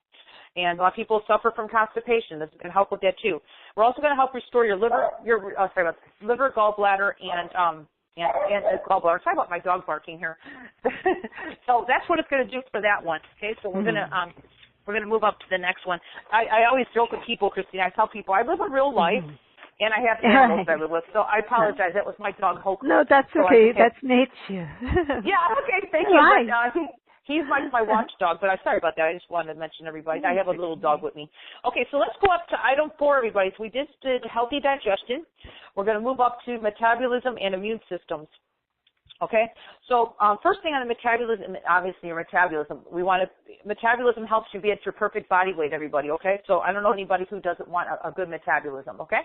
And a lot of people suffer from constipation. This is going to help with that too. We're also going to help restore your liver, liver, gallbladder, and gallbladder. Sorry about my dog barking here. So that's what it's going to do for that one. Okay, so we're going to move up to the next one. I always joke with people, Christine. I tell people I live a real life. And I have animals I live with, so I apologize. That was my dog, Hope. No, that's okay. That's nature. Yeah, okay, thank you. Right. But, he's my watchdog, but I'm sorry about that. I just wanted to mention everybody. I have a little dog with me. Okay, so let's go up to item 4, everybody. So we just did healthy digestion. We're going to move up to metabolism and immune systems. Okay, so first thing on the metabolism, obviously your metabolism. Metabolism helps you be at your perfect body weight, everybody, okay? So I don't know anybody who doesn't want a good metabolism, okay?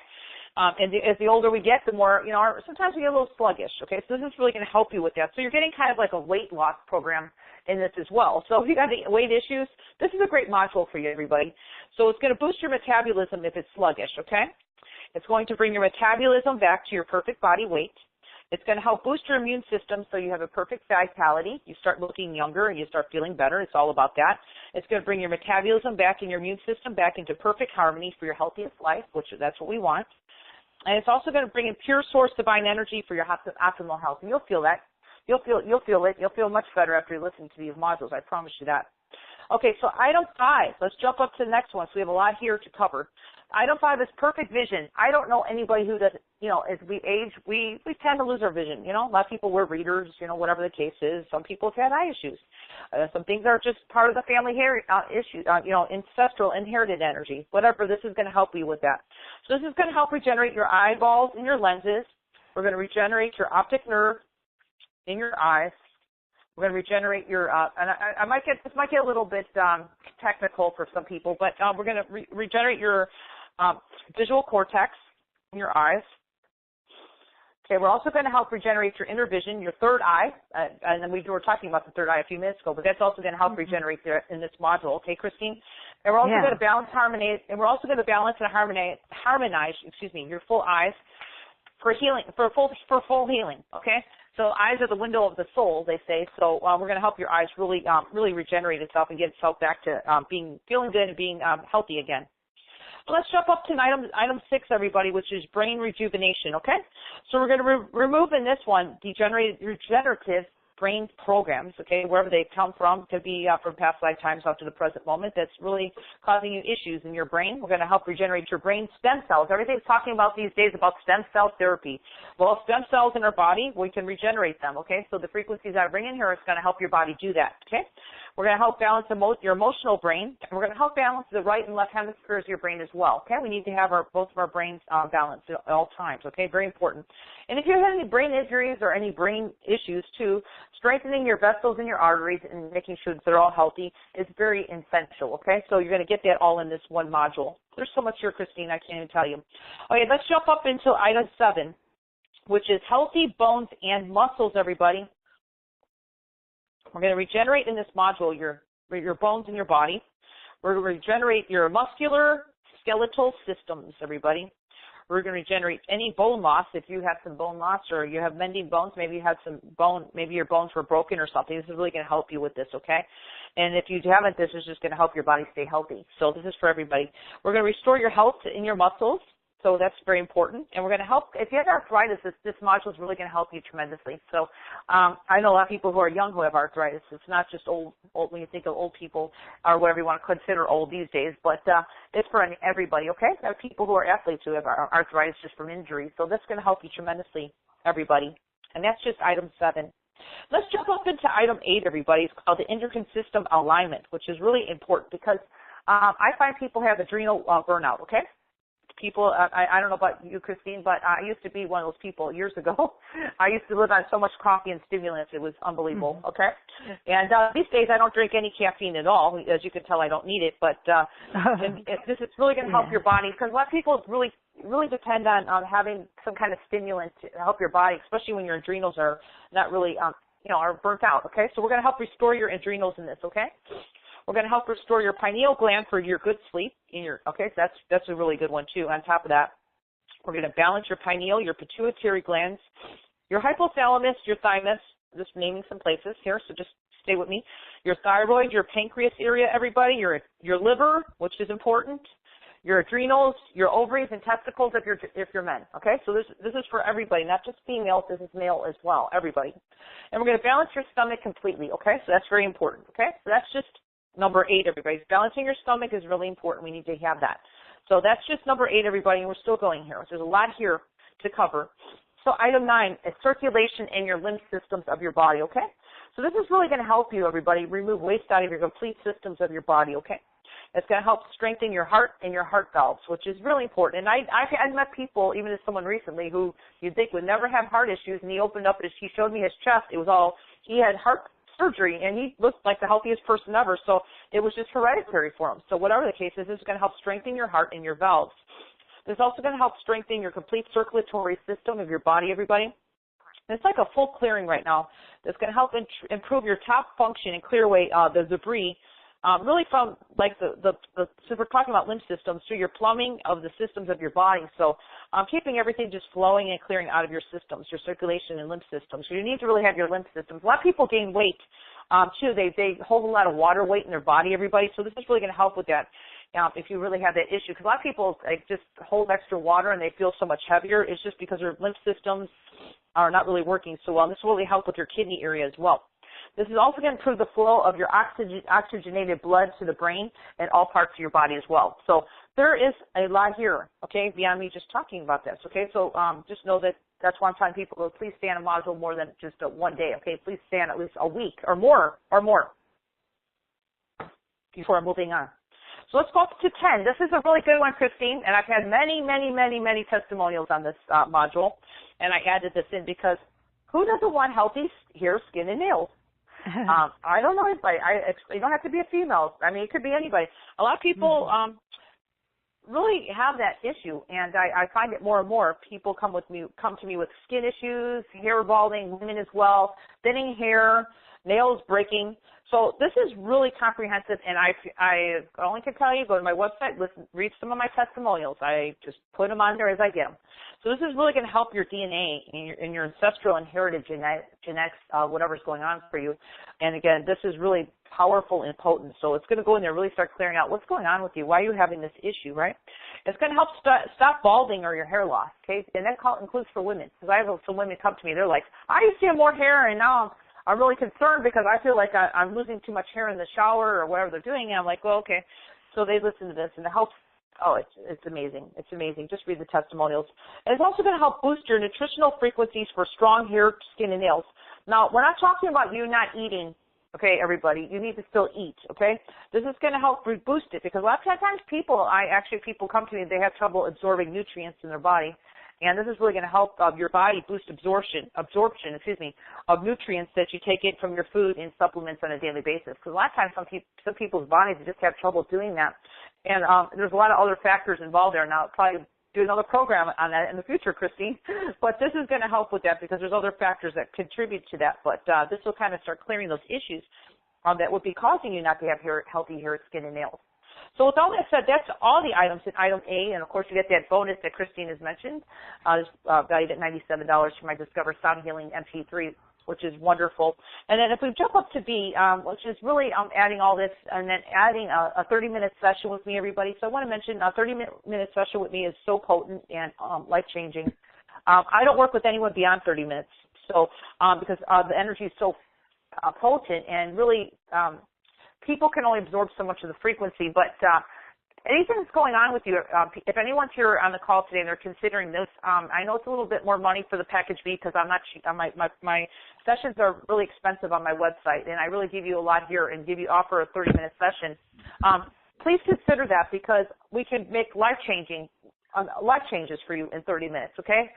And as the older we get, the more, sometimes we get a little sluggish, okay? So this is really going to help you with that. So you're getting kind of like a weight loss program in this as well. So if you got the weight issues, this is a great module for you, everybody. So it's going to boost your metabolism if it's sluggish, okay? It's going to bring your metabolism back to your perfect body weight. It's going to help boost your immune system so you have a perfect vitality. You start looking younger and you start feeling better. It's all about that. It's going to bring your metabolism back and your immune system back into perfect harmony for your healthiest life, which that's what we want. And it's also going to bring in pure source divine energy for your optimal health. And you'll feel that. You'll feel it. You'll feel much better after you listen to these modules. I promise you that. Okay, so item 5. Let's jump up to the next one. So we have a lot here to cover. Item 5 is perfect vision. I don't know anybody who does, as we age, we tend to lose our vision. A lot of people wear readers, whatever the case is. Some people have had eye issues. Some things are just part of the family issue, ancestral inherited energy. Whatever, this is going to help you with that. So this is going to help regenerate your eyeballs and your lenses. We're going to regenerate your optic nerve in your eyes. We're going to regenerate your, and this might get a little bit technical for some people, but we're going to regenerate your visual cortex in your eyes. Okay, we're also going to help regenerate your inner vision, your third eye, and then we were talking about the third eye a few minutes ago, but that's also going to help regenerate there in this module. Okay, Christine? And we're also going to balance, harmonize, and harmonize, your full eyes for healing, for full healing. Okay. So eyes are the window of the soul, they say. So we're going to help your eyes really regenerate itself and get itself back to feeling good and being healthy again. Let's jump up to item 6, everybody, which is brain rejuvenation. Okay. So we're going to remove in this one regenerative brain programs, okay, wherever they come from. Could be from past lifetimes up to the present moment that's really causing you issues in your brain. We're going to help regenerate your brain stem cells. Everything's talking about these days about stem cell therapy. Well, stem cells in our body, we can regenerate them, okay? So the frequencies I bring in here is going to help your body do that, okay? We're going to help balance your emotional brain, and we're going to help balance the right and left hemispheres of your brain as well, okay? We need to have both of our brains balanced at all times, okay? Very important. And if you have any brain injuries or any brain issues, too, strengthening your vessels and your arteries and making sure that they're all healthy is very essential, okay? So you're going to get that all in this one module. There's so much here, Christine, I can't even tell you. Okay, let's jump up into item 7, which is healthy bones and muscles, everybody. We're going to regenerate in this module your bones in your body. We're going to regenerate your muscular, skeletal systems, everybody. We're going to regenerate any bone loss. If you have some bone loss or you have mending bones, maybe you have some maybe your bones were broken or something. This is really going to help you with this, okay? And if you haven't, this is just going to help your body stay healthy. So this is for everybody. We're going to restore your health in your muscles. So that's very important. And we're going to help, if you have arthritis, this module is really going to help you tremendously. So I know a lot of people who are young who have arthritis. It's not just old when you think of old people or whatever you want to consider old these days, but it's for everybody, okay? There are people who are athletes who have arthritis just from injury. So that's going to help you tremendously, everybody. And that's just item 7. Let's jump up into item 8, everybody. It's called the endocrine system alignment, which is really important because I find people have adrenal burnout, okay? People, I don't know about you, Christine, but I used to be one of those people years ago. I used to live on so much coffee and stimulants. It was unbelievable, okay? And these days I don't drink any caffeine at all. As you can tell, I don't need it. But this is really going to help your body because a lot of people really depend on having some kind of stimulant to help your body, especially when your adrenals are not really, are burnt out, okay? So we're going to help restore your adrenals in this, okay? We're going to help restore your pineal gland for your good sleep. So that's a really good one, too. On top of that, we're going to balance your pineal, your pituitary glands, your hypothalamus, your thymus, just naming some places here, so just stay with me. Your thyroid, your pancreas area, everybody, your liver, which is important, your adrenals, your ovaries and testicles if you're men, okay? So this is for everybody, not just females, this is male as well, everybody. And we're going to balance your stomach completely, okay? So that's very important, okay? So that's just number 8, everybody. Balancing your stomach is really important. We need to have that. So that's just number 8, everybody, and we're still going here. There's a lot here to cover. So item 9 is circulation in your lymph systems of your body, okay? So this is really going to help you, everybody, remove waste out of your complete systems of your body, okay? It's going to help strengthen your heart and your heart valves, which is really important. And I've met people, even as someone recently, who you'd think would never have heart issues, and he opened up he showed me his chest. It was all, he had heart surgery, and he looked like the healthiest person ever, so it was just hereditary for him. So whatever the case is, this is going to help strengthen your heart and your valves. It's also going to help strengthen your complete circulatory system of your body, everybody. And it's like a full clearing right now that's going to help improve your top function and clear away the debris, really from like so we're talking about lymph systems, so your plumbing of the systems of your body. So keeping everything just flowing and clearing out of your systems, your circulation and lymph systems. So you need to really have your lymph systems. A lot of people gain weight, too. They hold a lot of water weight in their body, everybody. So this is really going to help with that if you really have that issue. Because a lot of people just hold extra water and they feel so much heavier. It's just because their lymph systems are not really working so well. And this will really help with your kidney area as well. This is also going to improve the flow of your oxygenated blood to the brain and all parts of your body as well. So there is a lot here, okay, beyond me just talking about this, okay? So just know that that's why I'm telling people to please stay on a module more than just one day, okay? Please stay on at least a week or more before moving on. So let's go up to 10. This is a really good one, Christine, and I've had many, many, many, many testimonials on this module, and I added this in because who doesn't want healthy hair, skin, and nails? I don't know anybody. You don't have to be a female. I mean, it could be anybody. A lot of people really have that issue, and I find it more and more. People come to me with skin issues, hair balding, women as well, thinning hair, nails breaking. So this is really comprehensive, and I only can tell you, go to my website, read some of my testimonials. I just put them on there as I get them. So this is really going to help your DNA and your ancestral inherited genetics, whatever's going on for you. And again, this is really powerful and potent. So it's going to go in there and really start clearing out what's going on with you, why are you having this issue, right? It's going to help stop balding or your hair loss, okay? And that includes for women. Because I have some women come to me, they're like, I used to have more hair, and now I'm really concerned because I feel like I'm losing too much hair in the shower or whatever they're doing. And I'm like, well, okay. So they listen to this, and it helps. Oh, it's amazing. It's amazing. Just read the testimonials. And it's also going to help boost your nutritional frequencies for strong hair, skin, and nails. Now, we're not talking about you not eating, okay, everybody. You need to still eat, okay? This is going to help boost it because a lot of times people come to me, they have trouble absorbing nutrients in their body. And this is really going to help your body boost absorption, of nutrients that you take in from your food and supplements on a daily basis. Because a lot of times some people's bodies just have trouble doing that. And there's a lot of other factors involved there. Now, I'll probably do another program on that in the future, Christine. But this is going to help with that because there's other factors that contribute to that. But this will kind of start clearing those issues that would be causing you not to have healthy hair, skin, and nails. So with all that said, that's all the items in item A, and of course you get that bonus that Christine has mentioned, valued at $97 for my Discover Sound Healing MP3, which is wonderful. And then if we jump up to B, which is really adding all this, and then adding a 30-minute session with me, everybody. So I want to mention a 30-minute session with me is so potent and life-changing. I don't work with anyone beyond 30 minutes, so because the energy is so potent, and really people can only absorb so much of the frequency. But anything that's going on with you, if anyone's here on the call today and they're considering this, I know it's a little bit more money for the package B because I'm not cheap. My sessions are really expensive on my website, and I really give you a lot here and offer a 30-minute session. Please consider that because we can make life changes for you in 30 minutes. Okay.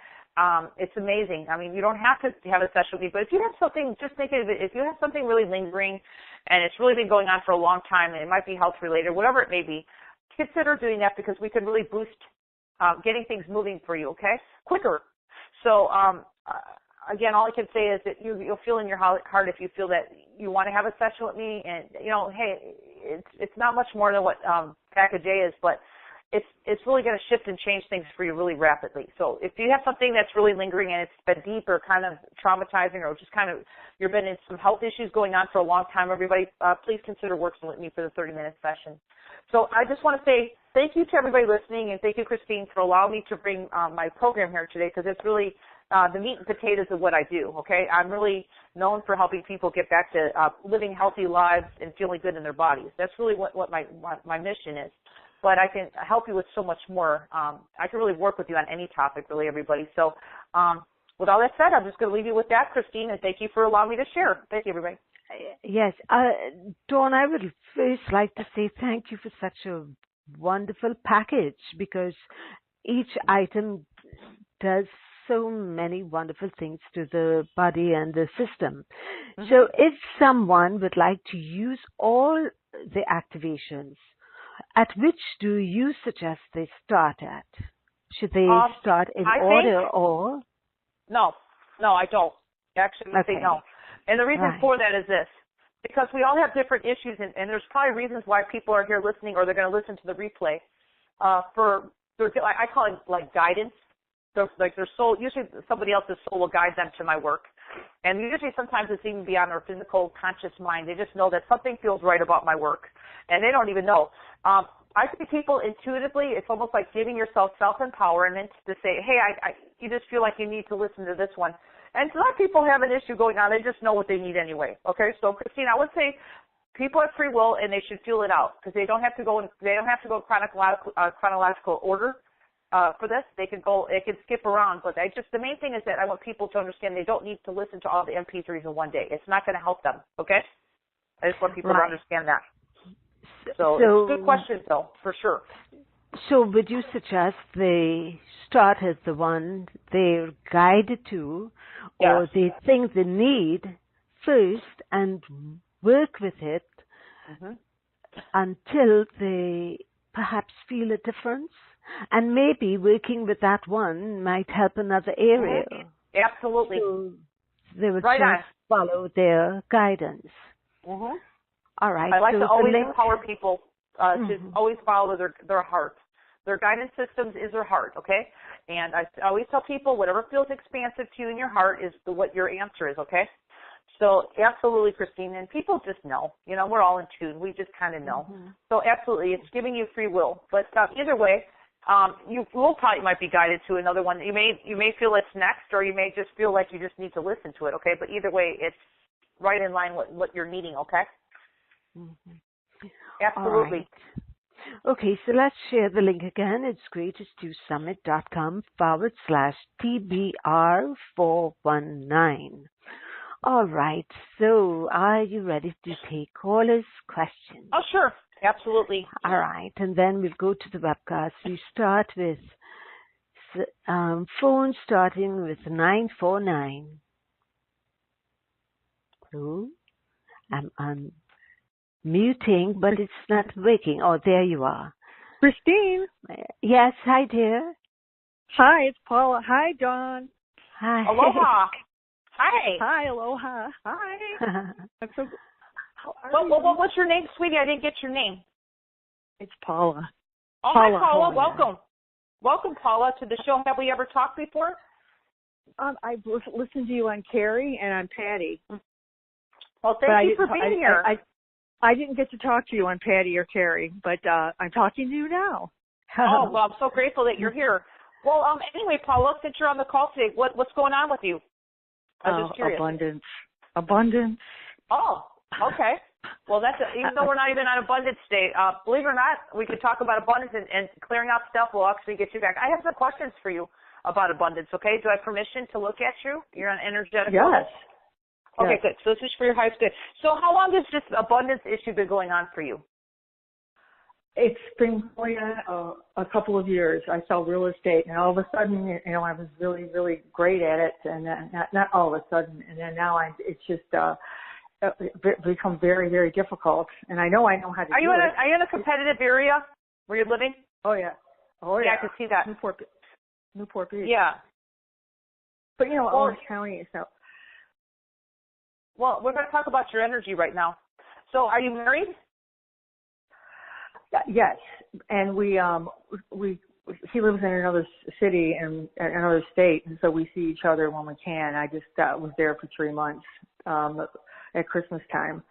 It's amazing. I mean, you don't have to have a session with me, but if you have something, just think of it, if you have something really lingering and it's really been going on for a long time and it might be health related, whatever it may be, consider doing that because we can really boost getting things moving for you, okay, quicker. So, again, all I can say is that you'll feel in your heart if you feel that you want to have a session with me, and, hey, it's not much more than what package A is, but it's really going to shift and change things for you really rapidly. So if you have something that's really lingering and it's been deep or kind of traumatizing or just kind of you've been in some health issues going on for a long time, everybody, please consider working with me for the 30-minute session. So I just want to say thank you to everybody listening, and thank you, Christine, for allowing me to bring my program here today because it's really the meat and potatoes of what I do, okay? I'm really known for helping people get back to living healthy lives and feeling good in their bodies. That's really what my mission is. But I can help you with so much more. I can really work with you on any topic, really, everybody. So with all that said, I'm just going to leave you with that, Christine, and thank you for allowing me to share. Thank you, everybody. Yes. Dawn, I would first like to say thank you for such a wonderful package because each item does so many wonderful things to the body and the system. Mm-hmm. So if someone would like to use all the activations, at which do you suggest they start at? Should they start in order or? No, I don't. Actually, I say no. And the reason for that is this. Because we all have different issues, and there's probably reasons why people are here listening or they're going to listen to the replay. I call it like guidance. So, like their soul, usually somebody else's soul will guide them to my work. And usually sometimes it's even beyond their physical conscious mind. They just know that something feels right about my work. And they don't even know. I think people intuitively, it's almost like giving yourself self-empowerment to say, hey, you just feel like you need to listen to this one. And a lot of people have an issue going on. They just know what they need anyway. Okay, so Christine, I would say people have free will and they should feel it out because they don't have to go chronological order for this. They can skip around. But the main thing is that I want people to understand they don't need to listen to all the MP3s in one day. It's not going to help them. Okay, I just want people to understand that. So it's a good question, though, for sure. So would you suggest they start as the one they're guided to or they think they need first and work with it until they perhaps feel a difference? And maybe working with that one might help another area. Absolutely. So they would just follow their guidance. Mm-hmm. All right. I like to always empower people to always follow their heart. Their guidance systems is their heart, okay? And I always tell people whatever feels expansive to you in your heart is what your answer is, okay? So absolutely, Christine, and people just know. We're all in tune. We just kind of know. Mm-hmm. So absolutely, it's giving you free will. But either way, you probably might be guided to another one. You may feel it's next, or you may just feel like you just need to listen to it, okay? But either way, it's right in line with what you're needing, okay? Mm-hmm. Absolutely. Right. Okay, so let's share the link again. It's greatestviewsummit.com/TBR419. All right, so are you ready to take callers' questions? Oh, sure. Absolutely. All right, and then we'll go to the webcast. We start with phone starting with 949. Hello? I'm muting, but it's not working. Oh, there you are. Christine. Yes, hi, dear. Hi, it's Paula. Hi, Dawn. Hi. Aloha. Hi. Hi, aloha. Hi. I'm so. What's your name, sweetie? I didn't get your name. It's Paula. Oh, Paula hi, Paula. Hollander. Welcome. Welcome, Paula, to the show. Have we ever talked before? I've listened to you on Carrie and on Patty. Well, thank you for being here. I didn't get to talk to you on Patty or Carrie, but I'm talking to you now. Oh, well, I'm so grateful that you're here. Well, anyway, Paula, since you're on the call today, what's going on with you? I'm just curious. Abundance. Oh, okay. Well, even though we're not even on abundance state, believe it or not, we could talk about abundance and clearing out stuff will actually get you back. I have some questions for you about abundance, okay? Do I have permission to look at you? You're on energetic level? Yes. Okay, yes. good. So this is for your highest good. So how long has this abundance issue been going on for you? It's been going on a couple of years. I sell real estate, and all of a sudden, I was really, really great at it, and then not all of a sudden, and then now it's just become very, very difficult. And I know how to do it. Are you in a competitive area where you're living? Oh yeah. Yeah, I can see that. Newport Beach. Yeah. But Orange County is so. Well, we're going to talk about your energy right now. So, are you married? Yes, and he lives in another city and another state, and so we see each other when we can. I just was there for 3 months at Christmas time.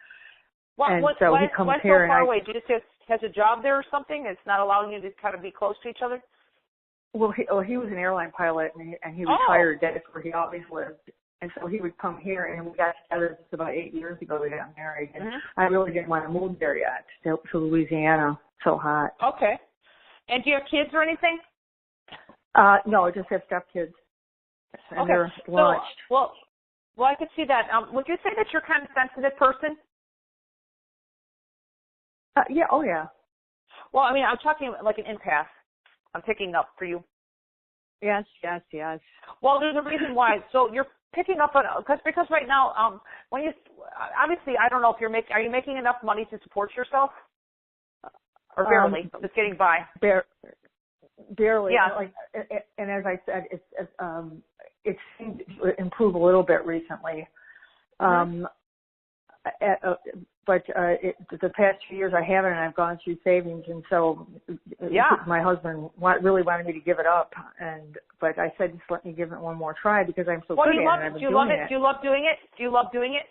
Why he comes why here so far and away? Do you just has a job there or something? It's not allowing you to kind of be close to each other? Well, he was an airline pilot, and he retired. That's where he always lived. And so he would come here, and we got together just about 8 years ago. We got married, and I really didn't want to move there yet to Louisiana. So hot. Okay. And do you have kids or anything? No, I just have stepkids. And okay. They're launched. Well, I could see that. Would you say that you're kind of a sensitive person? Yeah. Oh, yeah. Well, I mean, I'm talking like an empath. I'm picking up for you. Yes. Well, there's a reason why. So you're picking up on because right now, when you obviously, I don't know if are you making enough money to support yourself? Or barely, just getting by. Barely. Yeah. And as I said, it's seemed to improve a little bit recently. But the past 2 years I haven't, and I've gone through savings, and so my husband really wanted me to give it up, but I said just let me give it one more try because I'm so good at it. Do you love it? Do you love doing it? Do you love doing it?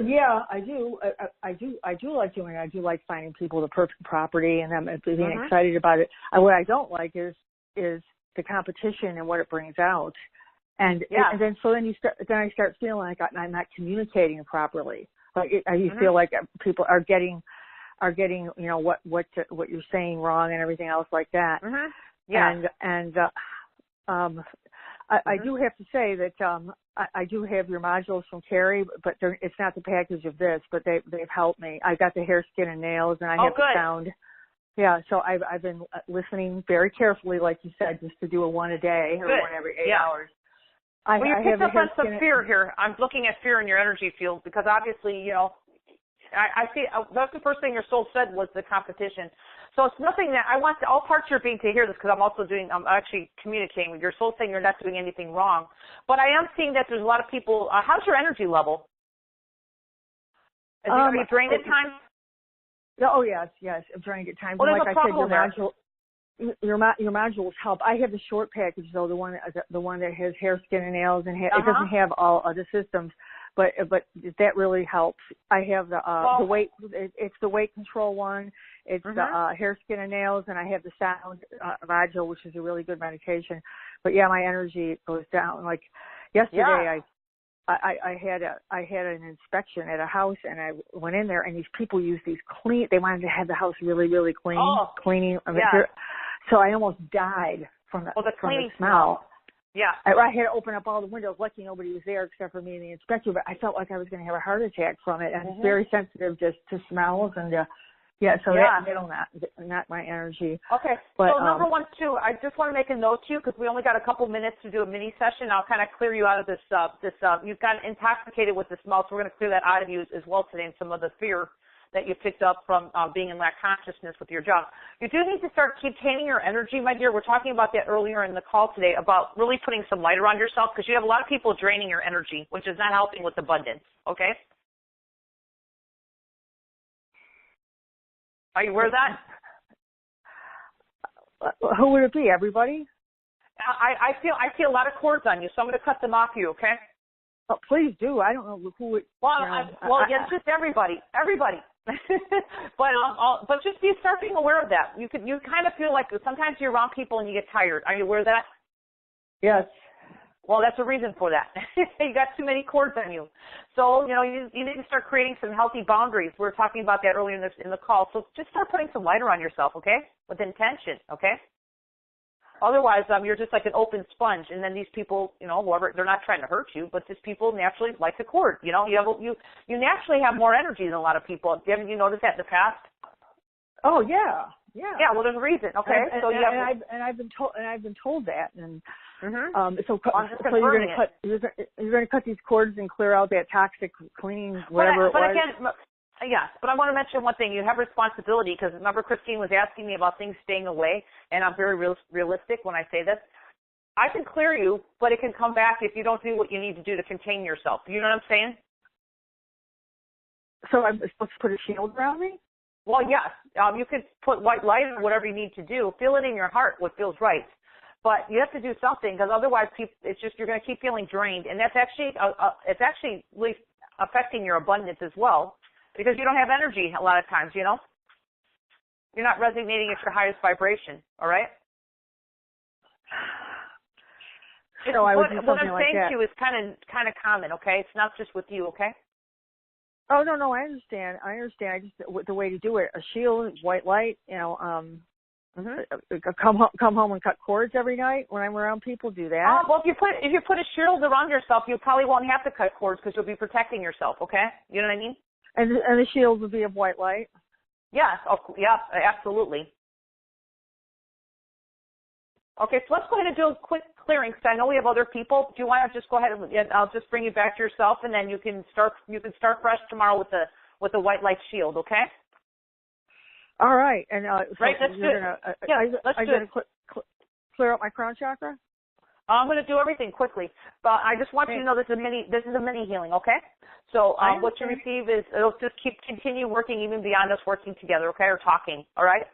Yeah, I do. I do like doing it. I do like finding people the perfect property and them being excited about it. What I don't like is the competition and what it brings out. And then I start feeling like I'm not communicating properly. Like you feel like people are getting what you're saying wrong and everything else like that. Yeah. I do have to say that I do have your modules from Carrie, but it's not the package of this, but they've helped me. I got the hair, skin, and nails, and I have the sound. Yeah, so I've been listening very carefully, like you said, just to do a one a day or one every 8 hours. You picked up on some fear here. I'm looking at fear in your energy field because obviously, I see that's the first thing your soul said was the competition. So it's nothing that I want all parts of your being to hear this because I'm actually communicating with your soul saying you're not doing anything wrong. But I am seeing that there's a lot of people. How's your energy level? Are you drained at times? Oh yes, I'm drained at times. Well, like I said, your modules help. I have the short package though, the one that has hair, skin, and nails, and it doesn't have all other systems, but that really helps. I have the weight. It's the weight control one. It's the hair, skin, and nails, and I have the sound module, which is a really good meditation. But yeah, my energy goes down. Like yesterday, I had an inspection at a house, and I went in there, and these people use these clean. They wanted to have the house really, really clean, cleaning. So I almost died from the smell. Yeah. I had to open up all the windows. Lucky nobody was there except for me and the inspector, but I felt like I was going to have a heart attack from it. I'm very sensitive just to smells and not my energy. Okay. But, so number one, too, I just want to make a note to you because we only got a couple minutes to do a mini session. I'll kind of clear you out of this. You've gotten intoxicated with the smell, so we're going to clear that out of you as well today and some of the fear that you picked up from being in lack consciousness with your job. You do need to start taming your energy, my dear. We're talking about that earlier in the call today about really putting some light around yourself because you have a lot of people draining your energy, which is not helping with abundance, okay? Are you aware of that? Who would it be? Everybody? I feel a lot of cords on you, so I'm going to cut them off you, okay? Oh, please do. I don't know who would. Well, yeah, it's just everybody. but just start being aware of that. You kind of feel like sometimes you're around people and you get tired. Are you aware of that? Yes. Well, that's a reason for that. You got too many cords on you. So, you need to start creating some healthy boundaries. We were talking about that earlier in the call. So just start putting some light around yourself, okay? With intention, okay? Otherwise, you're just like an open sponge, and then these people, whoever, they're not trying to hurt you, but just people naturally like the cord. You naturally have more energy than a lot of people. Haven't you noticed that in the past? Oh yeah. Yeah, well, there's a reason. Okay, I've been told that, and mm-hmm. So you're going to cut these cords and clear out that toxic cleaning, whatever it was. Again, yes, but I want to mention one thing. You have responsibility because remember Christine was asking me about things staying away, and I'm very realistic when I say this. I can clear you, but it can come back if you don't do what you need to do to contain yourself. You know what I'm saying? So I'm supposed to put a shield around me? Well, yes. You could put white light or whatever you need to do. Feel it in your heart what feels right. But you have to do something because otherwise it's just you're going to keep feeling drained. And that's actually it's actually really affecting your abundance as well because you don't have energy a lot of times, You're not resonating at your highest vibration, all right? So what I'm saying to you is kind of common, okay? It's not just with you, okay? Oh, no, I understand. I just the way to do it, a shield, white light, come home and cut cords every night when I'm around people, do that. Well, if you put a shield around yourself, you probably won't have to cut cords because you'll be protecting yourself, okay? You know what I mean? And the shield would be of white light? Yes, yeah, absolutely. Okay, so let's go ahead and do a quick clearing because I know we have other people. Do you want to just go ahead and I'll just bring you back to yourself, and then you can start fresh tomorrow with a white light shield, okay? All right, and right, let's do it. I'm going to clear up my crown chakra. I'm going to do everything quickly, but I just want you to know this is a mini healing, okay? So what you receive is it'll just continue working even beyond us working together, okay, or talking, all right?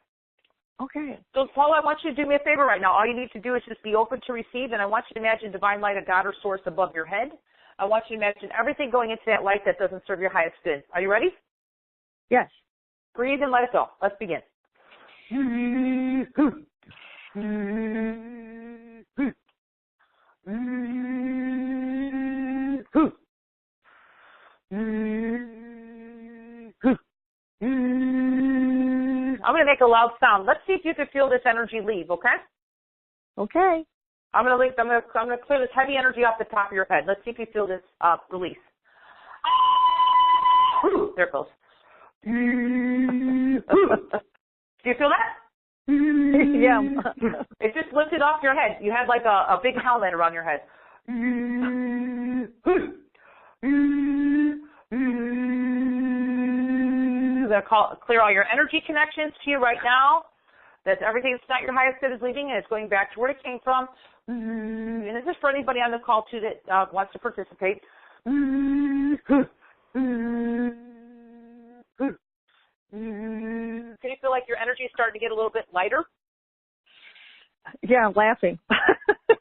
Okay. So, Paula, I want you to do me a favor right now. All you need to do is just be open to receive, and I want you to imagine divine light of God or source above your head. I want you to imagine everything going into that light that doesn't serve your highest good. Are you ready? Yes. Breathe and let it go. Let's begin. I'm going to make a loud sound. Let's see if you can feel this energy leave, okay? Okay. I'm going to clear this heavy energy off the top of your head. Let's see if you feel this release. There it goes. Do you feel that? Yeah. It just lifted off your head. You had like a big helmet around your head. Clear all your energy connections to you right now. That's everything that's not your highest good is leaving, and it's going back to where it came from. And this is for anybody on the call, too, that wants to participate. Can you feel like your energy is starting to get a little bit lighter? Yeah, I'm laughing.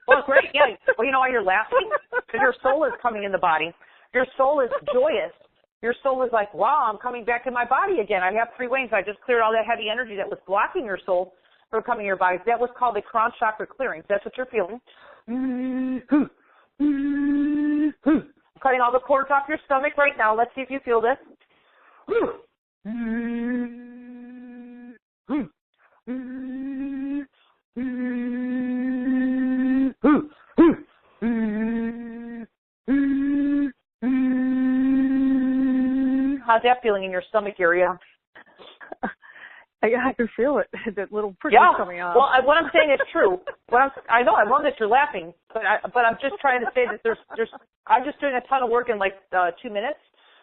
Well, great. Yeah. Well, you know why you're laughing? Because your soul is coming in the body. Your soul is joyous. Your soul is like, wow, I'm coming back in my body again. I have free wings. I just cleared all that heavy energy that was blocking your soul from coming in your body. That was called the crown chakra clearing. That's what you're feeling. Cutting all the cords off your stomach right now. Let's see if you feel this. How's that feeling in your stomach area? I can feel it. That little prick coming out. Well, what I'm saying is true. I know. I love that you're laughing, but I'm just trying to say that there's. I'm just doing a ton of work in like 2 minutes.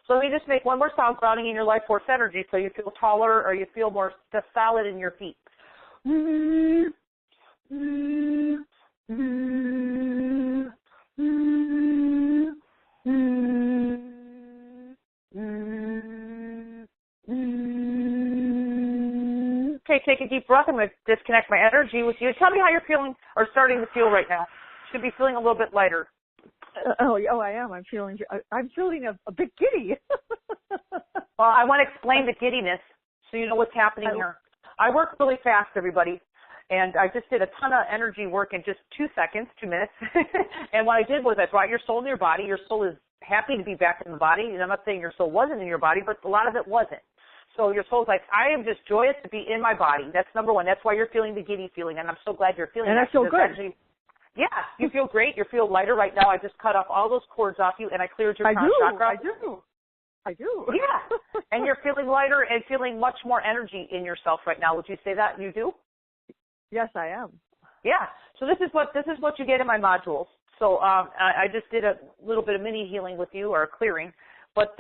So let me just make one more sound grounding in your life force energy, so you feel taller or you feel more solid in your feet. Okay, take a deep breath. I'm going to disconnect my energy with you. Tell me how you're feeling or starting to feel right now. Should be feeling a little bit lighter. I am. I'm feeling a bit giddy. Well, I want to explain the giddiness so you know what's happening here. I work really fast, everybody, and I just did a ton of energy work in just 2 minutes. And what I did was I brought your soul in your body. Your soul is happy to be back in the body, and I'm not saying your soul wasn't in your body, but a lot of it wasn't. So your soul's like, I am just joyous to be in my body. That's number one. That's why you're feeling the giddy feeling, and I'm so glad you're feeling that. And I feel good. Actually, yeah, you feel great. You feel lighter right now. I just cut off all those cords off you, and I cleared your crown chakra. I do. Yeah, and you're feeling lighter and feeling much more energy in yourself right now. Would you say that you do? Yes, I am. Yeah. So this is what you get in my modules. So I just did a little bit of mini healing with you, or clearing, but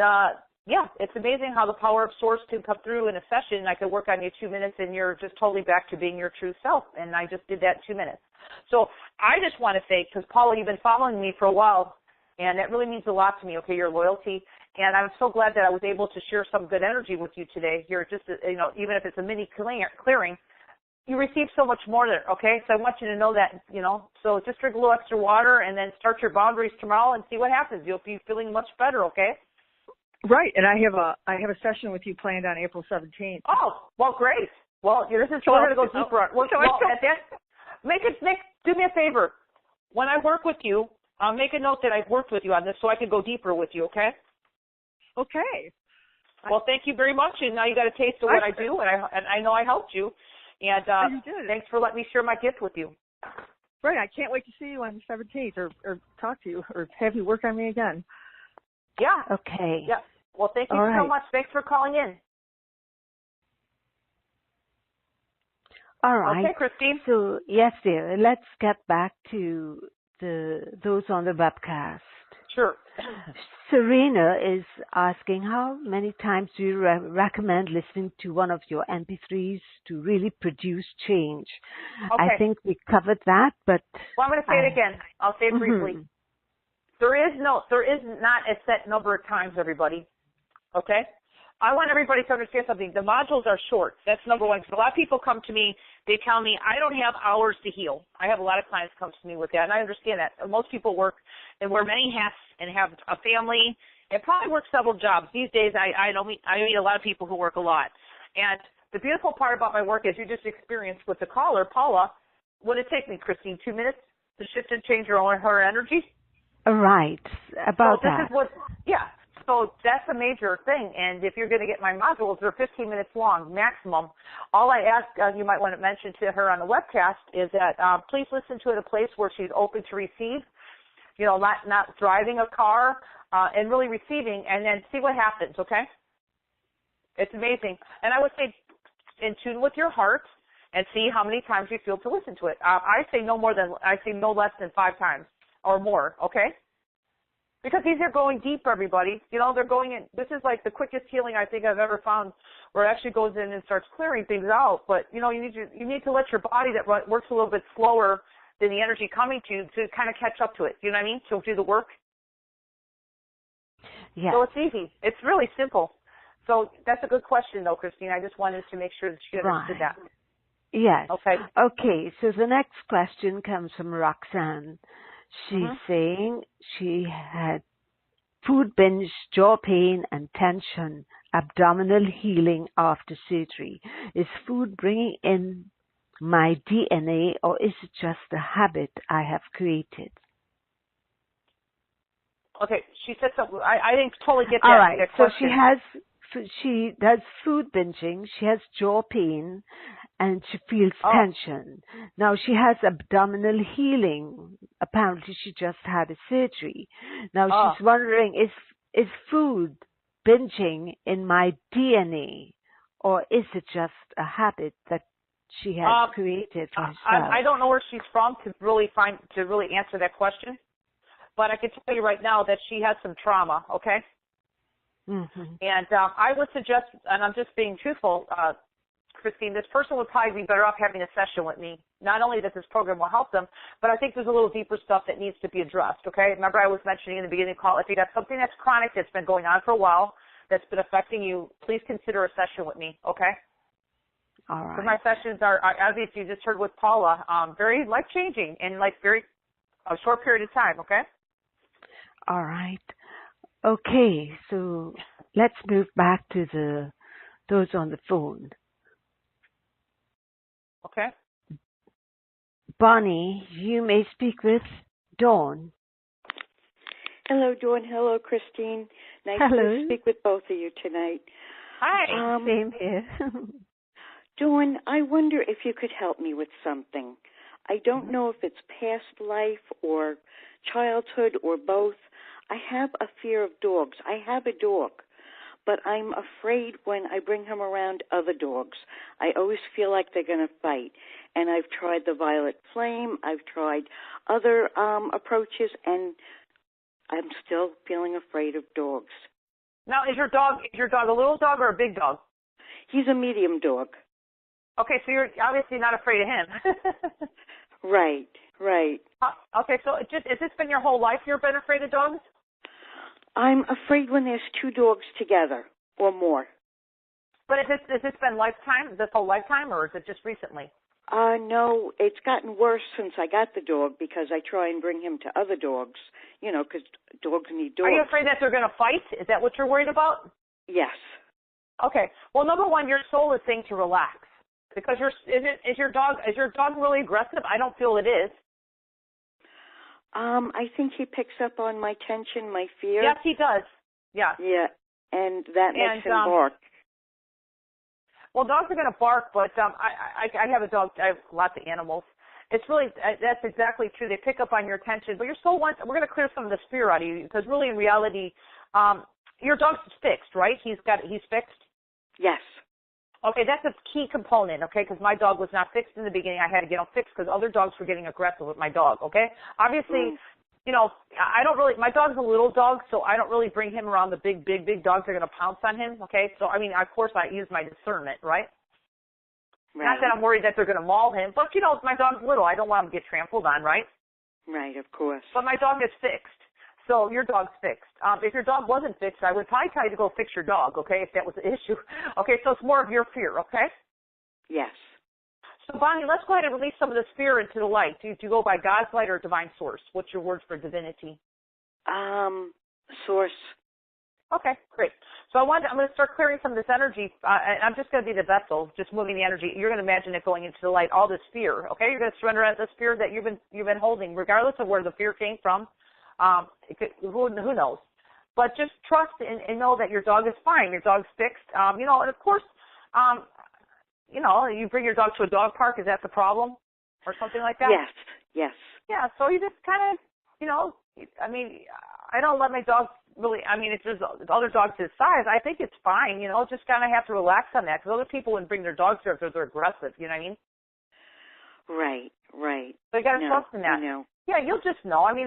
yeah, it's amazing how the power of Source can come through in a session. I could work on you 2 minutes, and you're just totally back to being your true self. And I just did that in 2 minutes. So I just want to say, because Paula, you've been following me for a while, and that really means a lot to me. Okay, your loyalty. And I'm so glad that I was able to share some good energy with you today. You're just, even if it's a mini clearing, you receive so much more there, okay? So I want you to know that, So just drink a little extra water and then start your boundaries tomorrow and see what happens. You'll be feeling much better, okay? Right, and I have a session with you planned on April 17th. Oh, well, great. Well, this is we're going to go deeper. Do me a favor. When I work with you, make a note that I've worked with you on this so I can go deeper with you, okay? Okay. Well, thank you very much, and now you got a taste of what I do, and I know I helped you. And you did. Thanks for letting me share my gift with you. Right, I can't wait to see you on the 17th, or talk to you, or have you work on me again. Yeah. Okay. Yeah. Well, thank you so much. Thanks for calling in. All right. Okay, Christine. So, yes, dear, let's get back to those on the webcast. Sure. Serena is asking, how many times do you recommend listening to one of your MP3s to really produce change? Okay. I think we covered that, but... Well, I'm going to say it again. I'll say it briefly. There is not a set number of times, everybody. Okay? I want everybody to understand something. The modules are short. That's number one. Because a lot of people come to me, they tell me, I don't have hours to heal. I have a lot of clients come to me with that, and I understand that. Most people work and wear many hats and have a family and probably work several jobs. These days, I meet a lot of people who work a lot. And the beautiful part about my work is you just experienced with the caller, Paula, what did it take me, Christine, 2 minutes to shift and change her energy? Right. About that. So that's a major thing, and if you're going to get my modules, they're 15 minutes long, maximum. All I ask, you might want to mention to her on the webcast, is that please listen to it at a place where she's open to receive, not driving a car, and really receiving, and then see what happens, okay? It's amazing. And I would say in tune with your heart and see how many times you feel to listen to it. I say no less than 5 times or more, okay? Because these are going deep, everybody. They're going in. This is like the quickest healing I think I've ever found, where it actually goes in and starts clearing things out. But you need to let your body that works a little bit slower than the energy coming to kind of catch up to it. You know what I mean? So do the work. Yeah. So it's easy. It's really simple. So that's a good question, though, Christine. I just wanted to make sure that you understood that. Yes. Okay. So the next question comes from Roxanne. She's saying she had food binge, jaw pain and tension, abdominal healing after surgery. Is food bringing in my DNA, or is it just a habit I have created? Okay, she said something. I didn't totally get that. All right, that so question. she does food binging, she has jaw pain, and she feels tension. Now she has abdominal healing. Apparently she just had a surgery. Now she's wondering, is food binging in my DNA, or is it just a habit that she has created for herself? I don't know where she's from to really answer that question, but I can tell you right now that she has some trauma, okay? Mm-hmm. And I would suggest, and I'm just being truthful, Christine, this person would probably be better off having a session with me. Not only that this program will help them, but I think there's a little deeper stuff that needs to be addressed, okay? Remember I was mentioning in the beginning of the call, if you got something that's chronic, that's been going on for a while, that's been affecting you, please consider a session with me, okay? All right. Because my sessions are, as if you just heard with Paula, very life-changing in like a short period of time, okay? All right. Okay, so let's move back to those on the phone. Okay. Bonnie, you may speak with Dawn. Hello, Dawn. Hello, Christine. Nice to speak with both of you tonight. Hi. Same here. Dawn, I wonder if you could help me with something. I don't know if it's past life or childhood or both. I have a fear of dogs. I have a dog, but I'm afraid when I bring him around other dogs. I always feel like they're going to fight. And I've tried the violet flame. I've tried other approaches, and I'm still feeling afraid of dogs. Now, is your dog a little dog or a big dog? He's a medium dog. Okay, so you're obviously not afraid of him. Right. Okay, so has this been your whole life you've been afraid of dogs? I'm afraid when there's two dogs together or more. But has this been this whole lifetime, or is it just recently? No, it's gotten worse since I got the dog because I try and bring him to other dogs, because dogs need dogs. Are you afraid that they're going to fight? Is that what you're worried about? Yes. Okay. Well, number one, your soul is saying to relax because is your dog really aggressive? I don't feel it is. I think he picks up on my tension, my fear. Yes, he does. Yeah. Yeah, and that makes him bark. Well, dogs are going to bark, but I have a dog. I have lots of animals. It's really, that's exactly true. They pick up on your attention, but your soul wants, we're going to clear some of the fear out of you because really in reality, your dog's fixed, right? He's fixed? Yes. Okay, that's a key component, okay, because my dog was not fixed in the beginning. I had to get him fixed because other dogs were getting aggressive with my dog, okay? Obviously, I don't really, my dog's a little dog, so I don't really bring him around the big dogs that are going to pounce on him, okay? So, I mean, of course, I use my discernment, right? Not that I'm worried that they're going to maul him, but, my dog's little. I don't want him to get trampled on, right? Right, of course. But my dog is fixed. So your dog's fixed. If your dog wasn't fixed, I would probably tell you to go fix your dog, okay, if that was the issue. Okay, so it's more of your fear, okay? Yes. So, Bonnie, let's go ahead and release some of this fear into the light. Do you go by God's light or divine source? What's your word for divinity? Source. Okay, great. So I'm going to start clearing some of this energy. And I'm just going to be the vessel, just moving the energy. You're going to imagine it going into the light, all this fear, okay? You're going to surrender this fear that you've been holding, regardless of where the fear came from. Who knows? But just trust and know that your dog is fine. Your dog's fixed. And of course, you bring your dog to a dog park. Is that the problem? Or something like that? Yes. Yeah, so you just kind of, I don't let my dogs really, if there's other dogs his size, I think it's fine, just kind of have to relax on that because other people wouldn't bring their dogs there if they're aggressive, you know what I mean? Right. So you got to trust in that. I know. Yeah, you'll just know. I'm in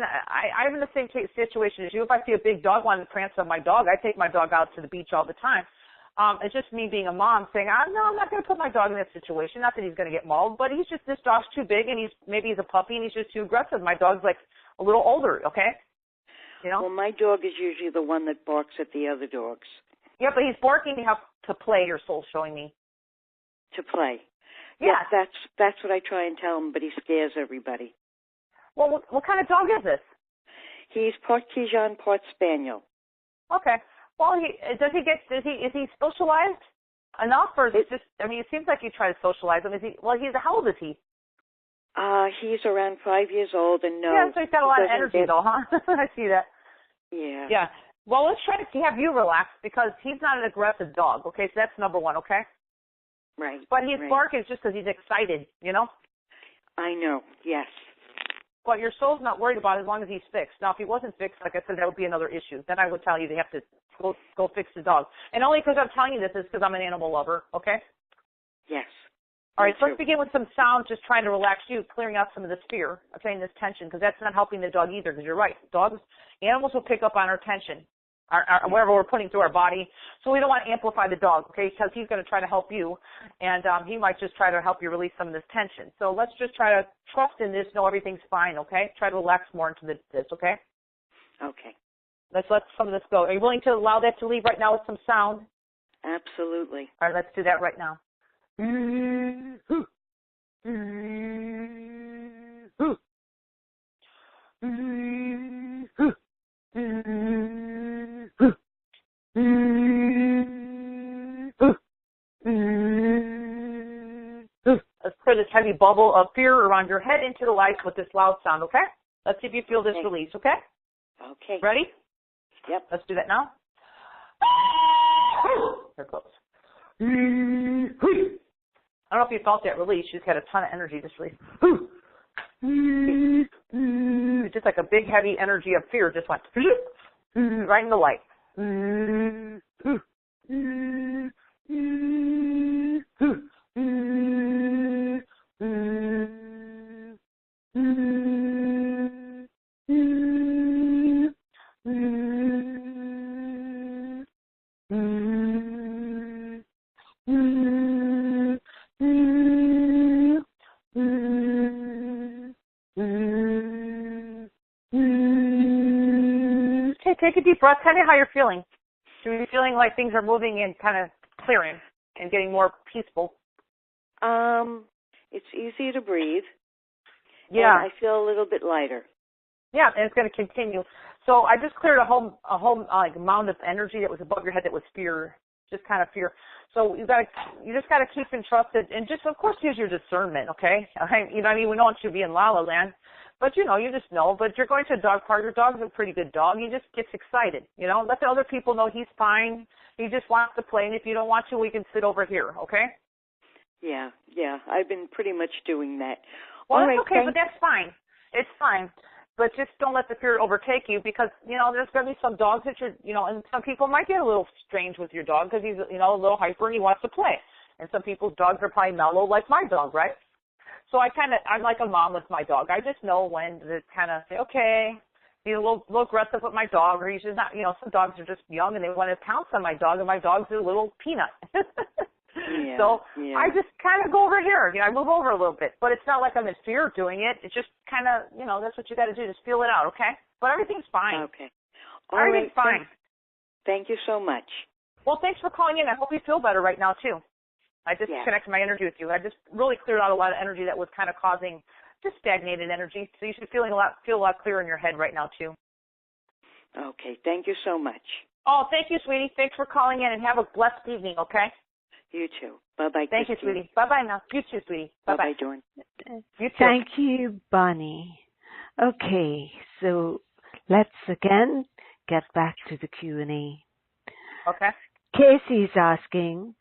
the same situation as you. If I see a big dog wanting to prance on my dog, I take my dog out to the beach all the time. It's just me being a mom saying, no, I'm not going to put my dog in this situation. Not that he's going to get mauled, but this dog's too big and maybe he's a puppy and he's just too aggressive. My dog's like a little older, okay? Well, my dog is usually the one that barks at the other dogs. Yeah, but he's barking to play, your soul's showing me. To play. Yeah. That's what I try and tell him, but he scares everybody. Well, what kind of dog is this? He's part Keegan, part Spaniel. Okay. Well, is he socialized enough, or is it just? It seems like you try to socialize him. How old is he? He's around 5 years old, and no. Yeah, so he's got a lot of energy, though, huh? I see that. Yeah. Yeah. Well, let's try to have you relax because he's not an aggressive dog. Okay, so that's number one. Okay. Right. But his bark is just because he's excited, I know. Yes. But your soul's not worried about it as long as he's fixed. Now, if he wasn't fixed, like I said, that would be another issue. Then I would tell you they have to go fix the dog. And only because I'm telling you this is because I'm an animal lover, okay? Yes. All right, so let's begin with some sound, just trying to relax you, clearing out some of this fear, okay, and this tension, because that's not helping the dog either, because you're right. Animals will pick up on our tension, whatever we're putting through our body. So we don't want to amplify the dog, okay, because he's going to try to help you, and he might just try to help you release some of this tension. So let's just try to trust in this, know everything's fine, okay? Try to relax more into this, okay? Okay. Let's let some of this go. Are you willing to allow that to leave right now with some sound? Absolutely. All right, let's do that right now. Let's put this heavy bubble of fear around your head into the light with this loud sound, okay? Let's see if you feel this release, okay? Okay. Ready? Yep. Let's do that now. Here it goes. I don't know if you felt that release. You just had a ton of energy just release. It's just like a big, heavy energy of fear just went right in the light. Okay, take a deep breath. Tell me how you're feeling. Are you feeling like things are moving and kind of clearing and getting more peaceful? It's easier to breathe. Yeah. And I feel a little bit lighter. Yeah, and it's going to continue. So I just cleared a whole like mound of energy that was above your head that was fear, just kind of fear. So you just got to keep in trust and just of course use your discernment. Okay, we don't want you to be in La La Land, but you just know. But you're going to a dog park. Your dog's a pretty good dog. He just gets excited. Let the other people know he's fine. He just wants to play, and if you don't want to, we can sit over here. Okay. Yeah. I've been pretty much doing that. Well, all that's right, okay, but that's fine. It's fine. But just don't let the fear overtake you because, there's going to be some dogs that and some people might get a little strange with your dog because he's, a little hyper and he wants to play. And some people's dogs are probably mellow like my dog, right? So I'm like a mom with my dog. I just know when to kind of say, okay, he's a little aggressive with my dog or he's just not, some dogs are just young and they want to pounce on my dog and my dog's a little peanut. Yeah, so yeah. I just kind of go over here. I move over a little bit. But it's not like I'm in fear of doing it. It's just kind of, that's what you got to do. Just feel it out, okay? But everything's fine. Okay. Everything's fine. Thank you so much. Well, thanks for calling in. I hope you feel better right now, too. I just connected my energy with you. I just really cleared out a lot of energy that was kind of causing just stagnated energy. So you should feel a lot clearer in your head right now, too. Okay. Thank you so much. Oh, thank you, sweetie. Thanks for calling in and have a blessed evening, okay? You too. Bye-bye, Thank you, Christine. sweetie. Bye-bye now. You too, sweetie. Bye-bye. Bye-bye, Dawn. You too. Thank you, Bonnie. Okay, so let's again get back to the Q&A. Okay. Casey is asking,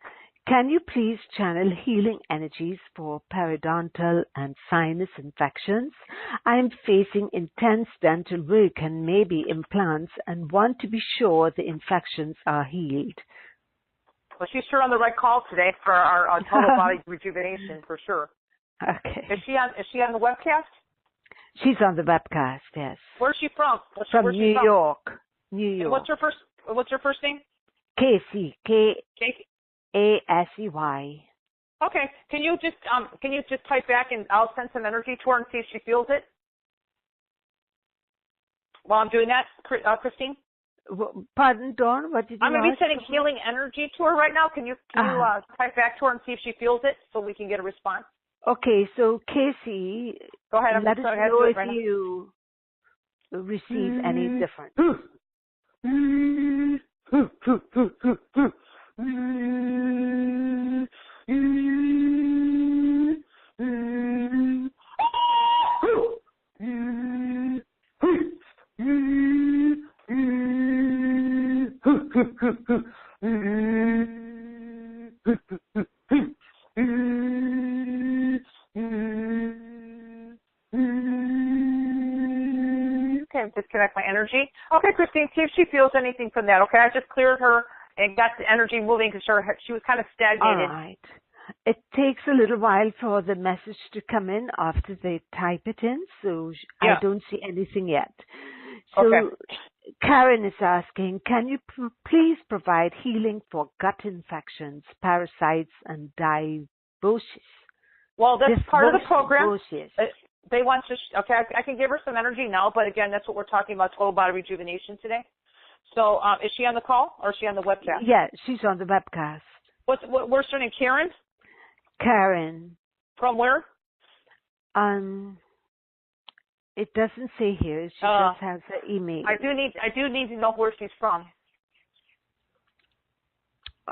can you please channel healing energies for periodontal and sinus infections? I'm facing intense dental work and maybe implants and want to be sure the infections are healed. Well, she's sure on the right call today for our total body rejuvenation for sure. Okay. Is she on the webcast? She's on the webcast, yes. Where's she from? From New York. New York. And what's your first name? Casey. Casey. K-A-S-E-Y. Okay. Can you just type back and I'll send some energy to her and see if she feels it? While I'm doing that, Christine? Pardon, Dawn? What did you I'm going to be sending healing energy to her right now. Can you type back to her and see if she feels it so we can get a response? Okay, so Casey, go ahead. Let us know if you receive any difference. Okay, disconnect my energy. Okay, Christine, see if she feels anything from that, okay? I just cleared her and got the energy moving because she was kind of stagnated. All right. It takes a little while for the message to come in after they type it in, so I don't see anything yet. So okay. Karen is asking, can you please provide healing for gut infections, parasites, and dysbiosis? Well, that's part of the program. Dysbiosis. They want to, okay, I can give her some energy now, but again, that's what we're talking about, total body rejuvenation today. So is she on the call or is she on the webcast? Yeah, she's on the webcast. What's her name, Karen? Karen. From where? It doesn't say here. She just has her email. I do need to know where she's from.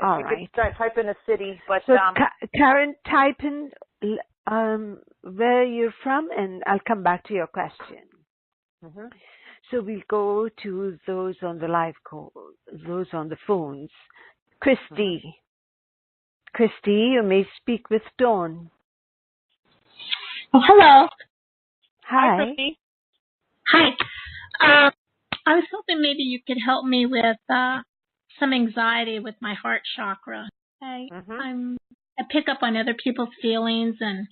All right. Type in a city, but so Karen, type in where you're from, and I'll come back to your question. Mm-hmm. So we'll go to those on the live call, those on the phones. Christy. Mm-hmm. Christy, you may speak with Dawn. Oh, hello. Hi. Hi, Christy. Hi. I was hoping maybe you could help me with some anxiety with my heart chakra. I pick up on other people's feelings, and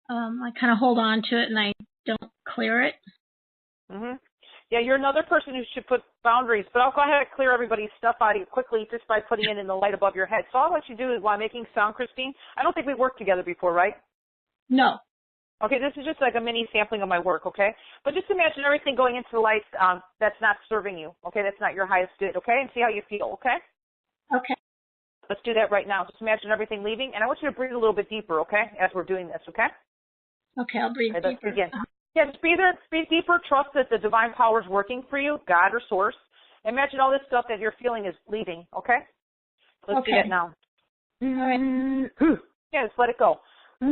I kind of hold on to it, and I don't clear it. Mm-hmm. Yeah, you're another person who should put boundaries, but I'll go ahead and clear everybody's stuff out of you quickly just by putting it in the light above your head. So all I want you to do is while making sound, Christine, I don't think we've worked together before, right? No. Okay, this is just like a mini sampling of my work, okay? But just imagine everything going into the light that's not serving you, okay? That's not your highest good, okay? And see how you feel, okay? Okay. Let's do that right now. Just imagine everything leaving, and I want you to breathe a little bit deeper, okay, as we're doing this, okay? Okay, I'll breathe deeper. Let's begin. Yeah, just breathe deeper. Trust that the divine power is working for you, God or source. Imagine all this stuff that you're feeling is leaving, okay? Let's do that now. All right. Yeah, just let it go. So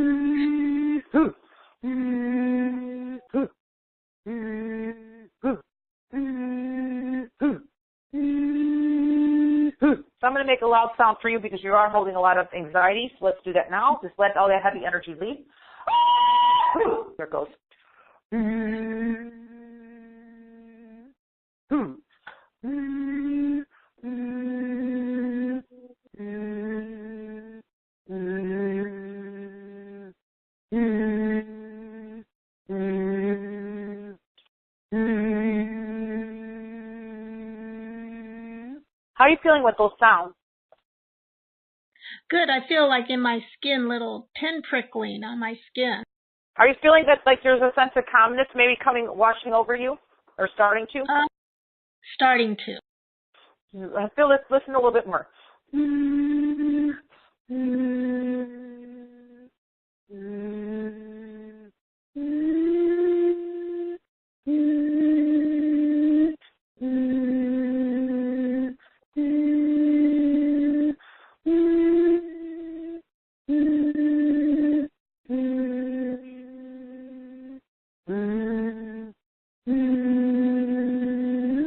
I'm going to make a loud sound for you because you are holding a lot of anxiety. So let's do that now. Just let all that heavy energy leave. There it goes. How are you feeling with those sounds? Good. I feel like in my skin, little pin prickling on my skin. Are you feeling that like there's a sense of calmness maybe washing over you or starting to? Starting to. I feel this. Listen a little bit more.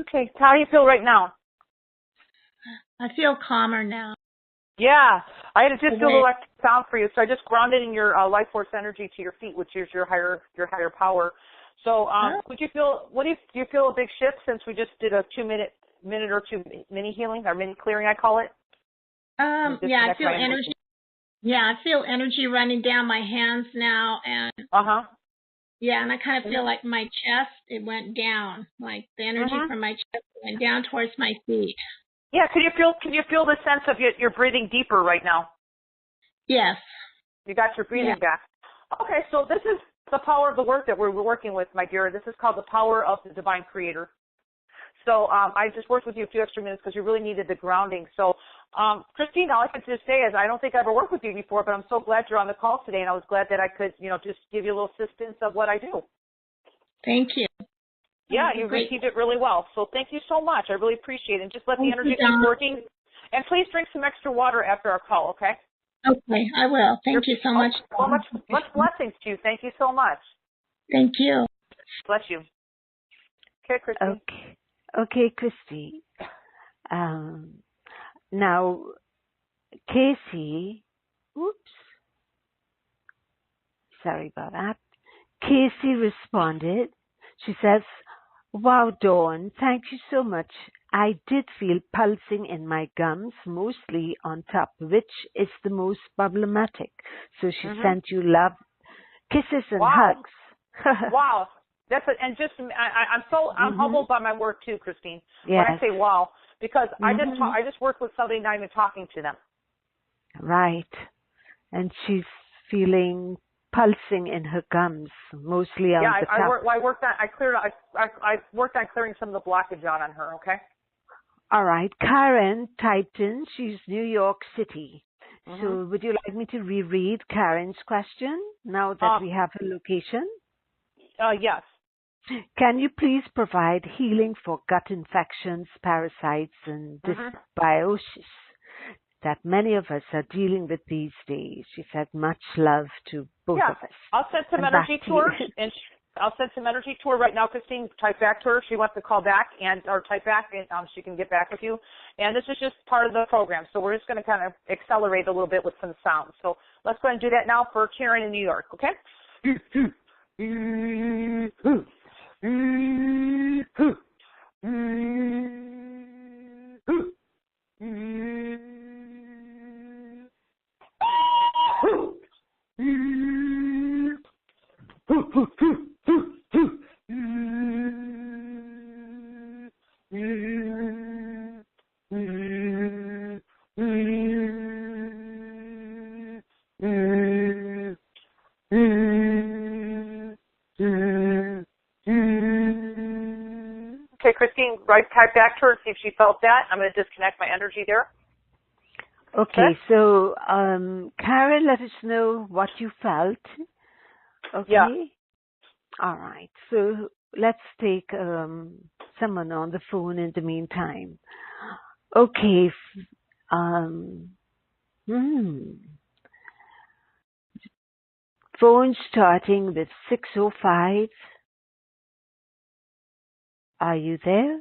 Okay, how do you feel right now? I feel calmer now. Yeah, I had to just do a little extra sound for you, so I just grounded in your life force energy to your feet, which is your higher power. So, would you feel? Do you feel a big shift since we just did a 2-minute or two mini healing or mini clearing? I call it. Yeah, I feel energy. Yeah, I feel energy running down my hands now, and yeah, and I kind of feel like my chest, it went down, like the energy from my chest went down towards my feet. Yeah, can you feel the sense of you're breathing deeper right now? Yes. You got your breathing back. Okay, so this is the power of the work that we're working with, my dear. This is called the power of the divine creator. So I just worked with you a few extra minutes because you really needed the grounding. So, Christine, all I can just say is I don't think I ever worked with you before, but I'm so glad you're on the call today, and I was glad that I could, just give you a little assistance of what I do. Thank you. Yeah, you received it really well. So thank you so much. I really appreciate it. And just let the energy keep working. And please drink some extra water after our call, okay? Okay, I will. Thank you so much. Well, much blessings to you. Thank you so much. Thank you. Bless you. Okay, Christy. Okay, Christy. Now, Casey, sorry about that. Casey responded. She says, "Wow, Dawn, thank you so much. I did feel pulsing in my gums, mostly on top, which is the most problematic. So she sent you love, kisses, and hugs." Wow. I'm humbled by my work too, Christine. Yes. When I say wow, because I just worked with somebody not even talking to them. Right. And she's feeling pulsing in her gums, mostly on the top. I worked on clearing some of the blockage out on her, okay? All right. Karen typed in, she's New York City. So would you like me to reread Karen's question now that we have a location? Yes. Can you please provide healing for gut infections, parasites, and dysbiosis that many of us are dealing with these days? She said, much love to both of us. I'll send some energy to her, and I'll send some energy to her right now, Christine. Type back to her. She wants to call back or type back, and she can get back with you. And this is just part of the program, so we're just going to kind of accelerate a little bit with some sound. So let's go ahead and do that now for Karen in New York, okay? Okay, Christine, type back to her and see if she felt that. I'm going to disconnect my energy there. Okay, so Karen, let us know what you felt. Okay? Yeah. All right. So let's take someone on the phone in the meantime. Okay. Phone starting with 605. Are you there?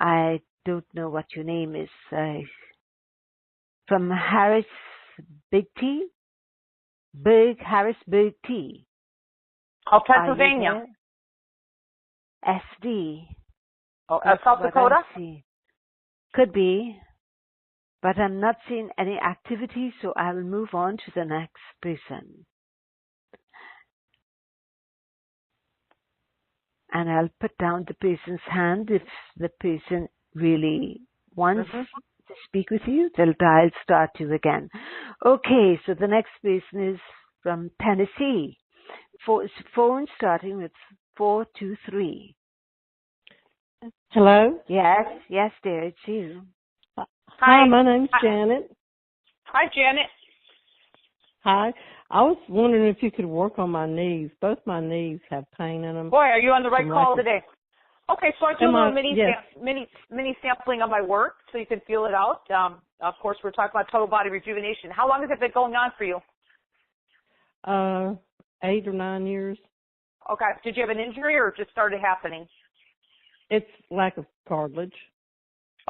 I don't know what your name is. From Harris Big T? Harris Big T. Oh, Pennsylvania. SD. Oh, South Dakota? Could be, but I'm not seeing any activity, so I'll move on to the next person. And I'll put down the person's hand if the person really wants to speak with you. They'll dial start you again. Okay, so the next person is from Tennessee. Phone starting with 423. Hello? Yes, dear, it's you. Hi, my name's Janet. Hi, Janet. Hi. I was wondering if you could work on my knees. Both my knees have pain in them. Boy, are you on the right call today? Okay, so I do a little mini sampling of my work so you can feel it out. Of course, we're talking about total body rejuvenation. How long has it been going on for you? 8 or 9 years. Okay. Did you have an injury or it just started happening? It's lack of cartilage.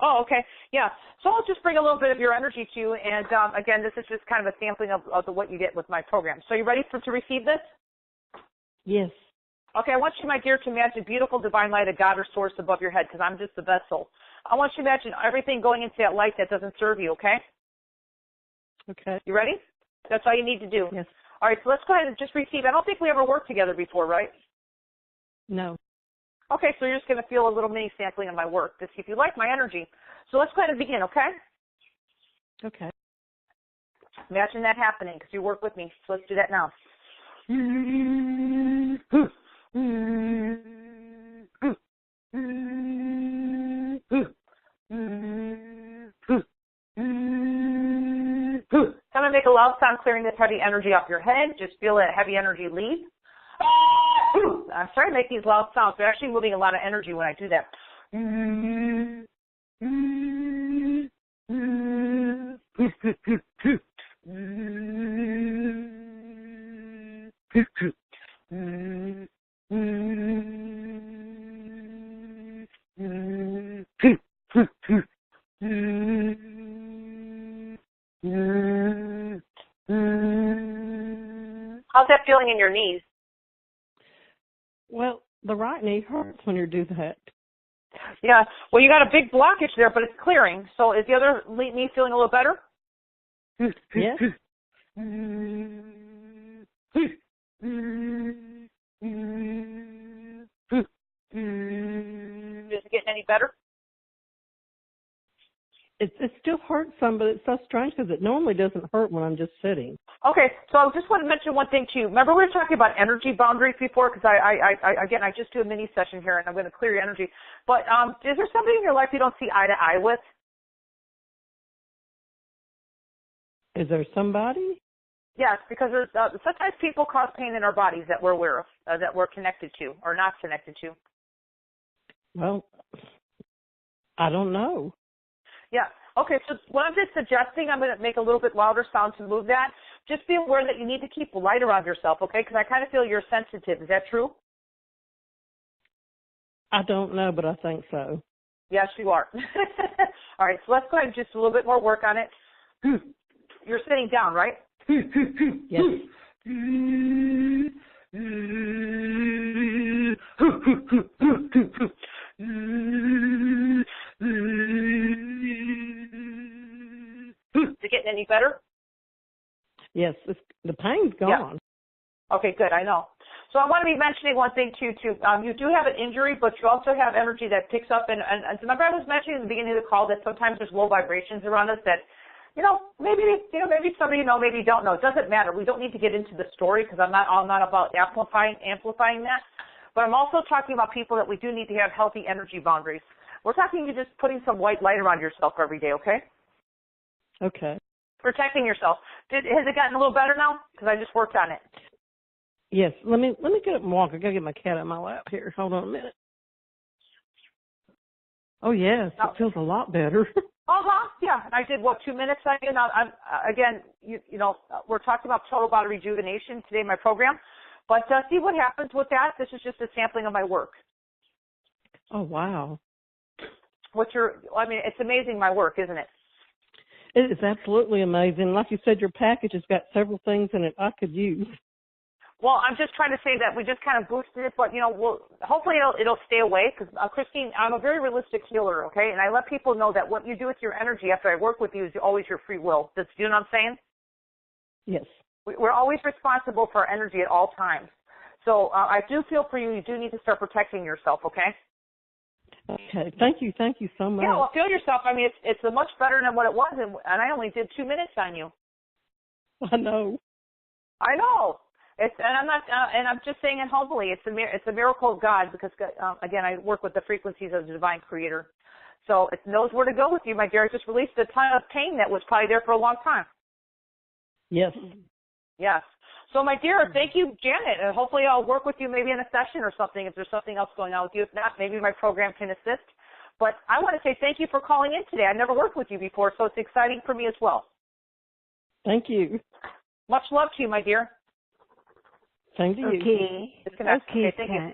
Oh, okay. Yeah. So I'll just bring a little bit of your energy to you. And, again, this is just kind of a sampling of what you get with my program. So you ready to receive this? Yes. Okay. I want you, my dear, to imagine beautiful divine light of God or source above your head because I'm just the vessel. I want you to imagine everything going into that light that doesn't serve you, okay? Okay. You ready? That's all you need to do. Yes. All right. So let's go ahead and just receive. I don't think we ever worked together before, right? No. Okay, so you're just going to feel a little mini sampling of my work to see if you like my energy. So let's go ahead and begin, okay? Okay. Imagine that happening because you work with me. So let's do that now. Kind of make a loud sound clearing this heavy energy off your head. Just feel that heavy energy leave. I'm sorry to make these loud sounds. They're actually moving a lot of energy when I do that. How's that feeling in your knees? Well, the right knee hurts when you do that. Yeah. Well, you got a big blockage there, but it's clearing. So is the other knee feeling a little better? Yes. Is it getting any better? It still hurts some, but it's so strange because it normally doesn't hurt when I'm just sitting. Okay, so I just want to mention one thing too. Remember we were talking about energy boundaries before? Because I just do a mini session here, and I'm going to clear your energy. But is there somebody in your life you don't see eye to eye with? Is there somebody? Yes, because there's sometimes people cause pain in our bodies that we're aware of, that we're connected to or not connected to. Well, I don't know. Yeah. Okay, so what I'm just suggesting, I'm going to make a little bit louder sound to move that. Just be aware that you need to keep light around yourself, okay? Because I kind of feel you're sensitive. Is that true? I don't know, but I think so. Yes, you are. All right, so let's go ahead and just a little bit more work on it. You're sitting down, right? Yes. Is it getting any better? Yes, the pain's gone. Yeah. Okay, good. I know. So I want to be mentioning one thing too. You do have an injury, but you also have energy that picks up. And remember, I was mentioning at the beginning of the call that sometimes there's low vibrations around us that, maybe somebody maybe you don't know. It doesn't matter. We don't need to get into the story because I'm not about amplifying that. But I'm also talking about people that we do need to have healthy energy boundaries. We're talking to just putting some white light around yourself every day, okay? Okay. Protecting yourself. Has it gotten a little better now? Because I just worked on it. Yes. Let me get up and walk. I gotta get my cat out of my lap here. Hold on a minute. Oh yes, it feels a lot better. Yeah. And I did 2 minutes? We're talking about total body rejuvenation today in my program. But see what happens with that. This is just a sampling of my work. Oh wow. It's amazing my work, isn't it? It is absolutely amazing. Like you said, your package has got several things in it I could use. Well, I'm just trying to say that we just kind of boosted it, but hopefully it'll stay away because Christine, I'm a very realistic healer, okay? And I let people know that what you do with your energy after I work with you is always your free will. Do you know what I'm saying? Yes. We're always responsible for our energy at all times. So I do feel for you. You do need to start protecting yourself, okay? Okay. Thank you so much. Yeah, well, feel yourself. It's much better than what it was, and I only did 2 minutes on you. I know. And I'm just saying it humbly. It's a miracle of God because again, I work with the frequencies of the divine creator, so it knows where to go with you, my dear. I just released a ton of pain that was probably there for a long time. Yes. Yes. So, my dear, thank you, Janet. And hopefully, I'll work with you maybe in a session or something if there's something else going on with you. If not, maybe my program can assist. But I want to say thank you for calling in today. I've never worked with you before, so it's exciting for me as well. Thank you. Much love to you, my dear. Thank you. Okay, thank you.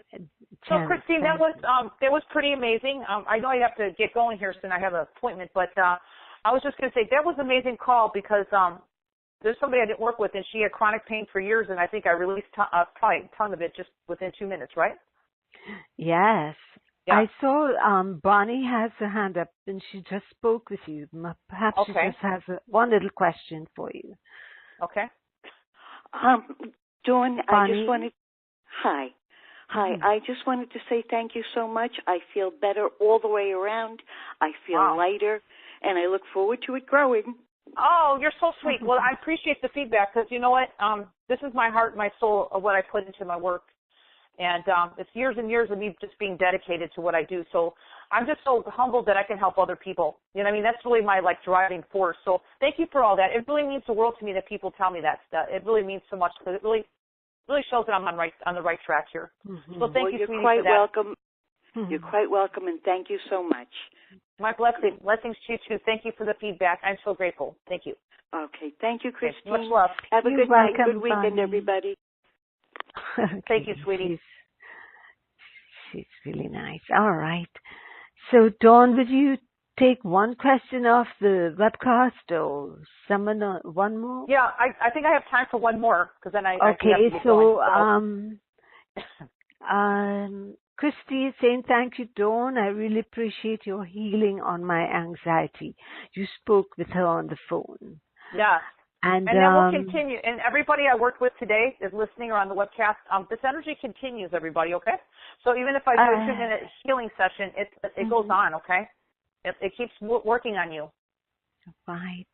So, Christine, that was pretty amazing. I know I have to get going here soon. I have an appointment, but I was just going to say that was an amazing call because there's somebody I didn't work with, and she had chronic pain for years, and I think I released probably a ton of it just within 2 minutes, right? Yes. Yeah. I saw Bonnie has her hand up, and she just spoke with you. Perhaps she just has one little question for you. Okay. Dawn, Bonnie? I just wanted... Hi. Mm-hmm. I just wanted to say thank you so much. I feel better all the way around. I feel lighter, and I look forward to it growing. Oh, you're so sweet. Well, I appreciate the feedback because you know what? This is my heart and my soul of what I put into my work. And it's years and years of me just being dedicated to what I do. So I'm just so humbled that I can help other people. You know what I mean? That's really my driving force. So thank you for all that. It really means the world to me that people tell me that stuff. It really means so much because it really shows that I'm on the right track here. Mm-hmm. So thank you, you're sweetie, quite for that. welcome. Mm-hmm. You're quite welcome, and thank you so much. My blessings to you too. Thank you for the feedback. I'm so grateful. Thank you. Okay. Thank you, Christine. Okay. Much love. Have a You're good night. welcome, Good weekend, Bonnie. everybody. Thank you, sweetie. She's really nice. All right. So, Dawn, would you take one question off the webcast or someone one more? Yeah, I think I have time for one more because then I Okay, have to get going. Christy is saying, thank you, Dawn. I really appreciate your healing on my anxiety. You spoke with her on the phone. Yeah. And then we'll continue. And everybody I worked with today is listening or on the webcast. This energy continues, everybody, okay? So even if I do a 2-minute healing session, it goes on, okay? It keeps working on you. Right.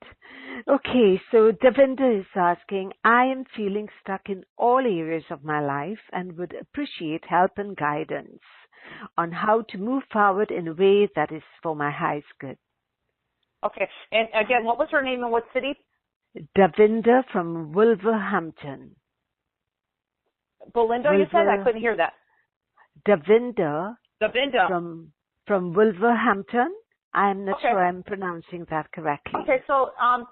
Okay, so Devinda is asking, I am feeling stuck in all areas of my life and would appreciate help and guidance on how to move forward in a way that is for my highest good. Okay. And again, what was her name and what city? Davinder from Wolverhampton. Belinda, you said? I couldn't hear that. Davinder. Davinder. From Wolverhampton. I'm not sure I'm pronouncing that correctly. Okay, so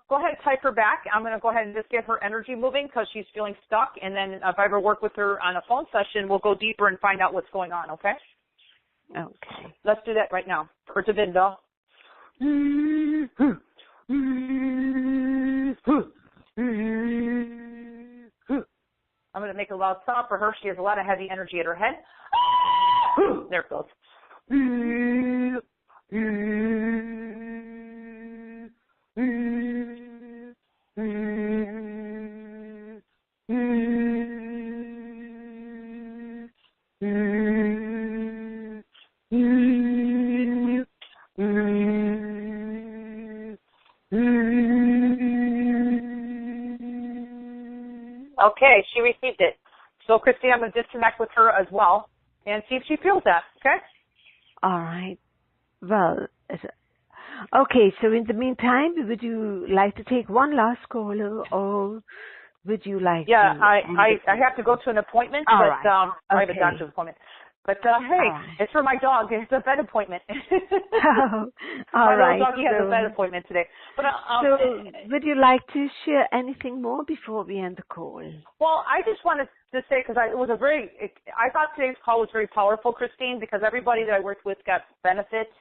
go ahead and type her back. I'm going to go ahead and just get her energy moving because she's feeling stuck. And then if I ever work with her on a phone session, we'll go deeper and find out what's going on, okay? Okay. Let's do that right now for Davinder. I'm going to make a loud sound for her. She has a lot of heavy energy at her head. There it goes. Okay, she received it. So, Christine, I'm going to disconnect with her as well and see if she feels that, okay? All right. Well, okay, so in the meantime, would you like to take one last caller, or would you like to... I have to go to an appointment, I have a doctor's appointment. But, it's for my dog. It's a vet appointment. All right. My doggy has a vet appointment today. But, so, would you like to share anything more before we end the call? Well, I just wanted to say, because I thought today's call was very powerful, Christine, because everybody that I worked with got benefits.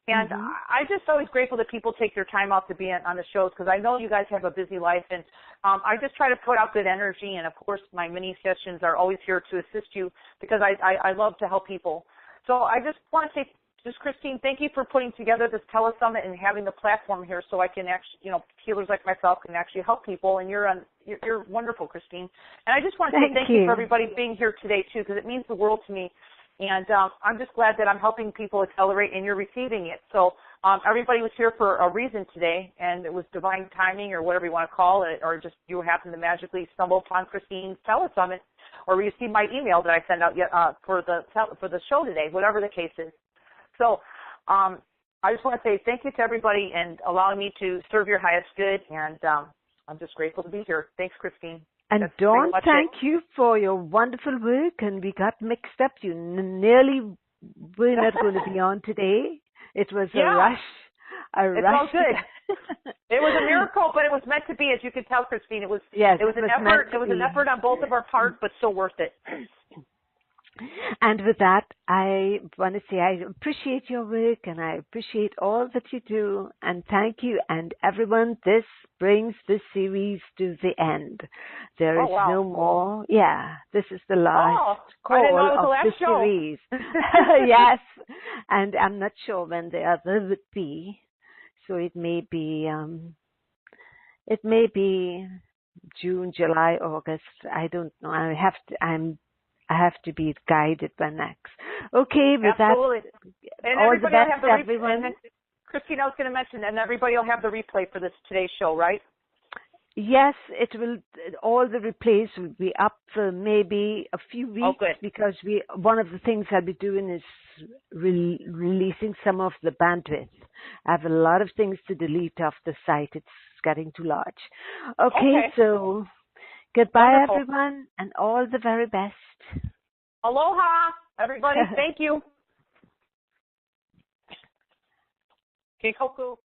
And I'm just always grateful that people take their time out to be on the shows, because I know you guys have a busy life, and I just try to put out good energy, and of course my mini sessions are always here to assist you, because I love to help people. So I just want to say, Christine, thank you for putting together this telesummit and having the platform here so I can actually, healers like myself can actually help people, and you're wonderful, Christine. And I just want to say thank you for everybody being here today, too, because it means the world to me. And I'm just glad that I'm helping people accelerate and you're receiving it. So everybody was here for a reason today, and it was divine timing or whatever you want to call it, or just you happened to magically stumble upon Christine's telesummit or receive my email that I sent out for the show today, whatever the case is. So I just want to say thank you to everybody and allowing me to serve your highest good, and I'm just grateful to be here. Thanks, Christine. And Dawn, thank you for your wonderful work, and we got mixed up. You nearly were not going to be on today. It was a rush. It's all good. It was a miracle, but it was meant to be, as you can tell, Christine. It was an effort. It was an effort on both of our parts, but so worth it. And with that, I want to say I appreciate your work, and I appreciate all that you do, and thank you. And everyone, this brings this series to the end. There is no more. Yeah, this is the last call of the series. Yes, and I'm not sure when the other would be. So it may be June, July, August. I don't know. I have to be guided by next. Okay, with Absolutely. that, all the best, everyone. Christine, I was going to mention, and everybody will have the replay for today's show, right? Yes, it will. All the replays will be up for maybe a few weeks, because one of the things I'll be doing is releasing some of the bandwidth. I have a lot of things to delete off the site. It's getting too large. Okay. So goodbye, everyone, and all the very best. Aloha, everybody. Thank you. Keikoku.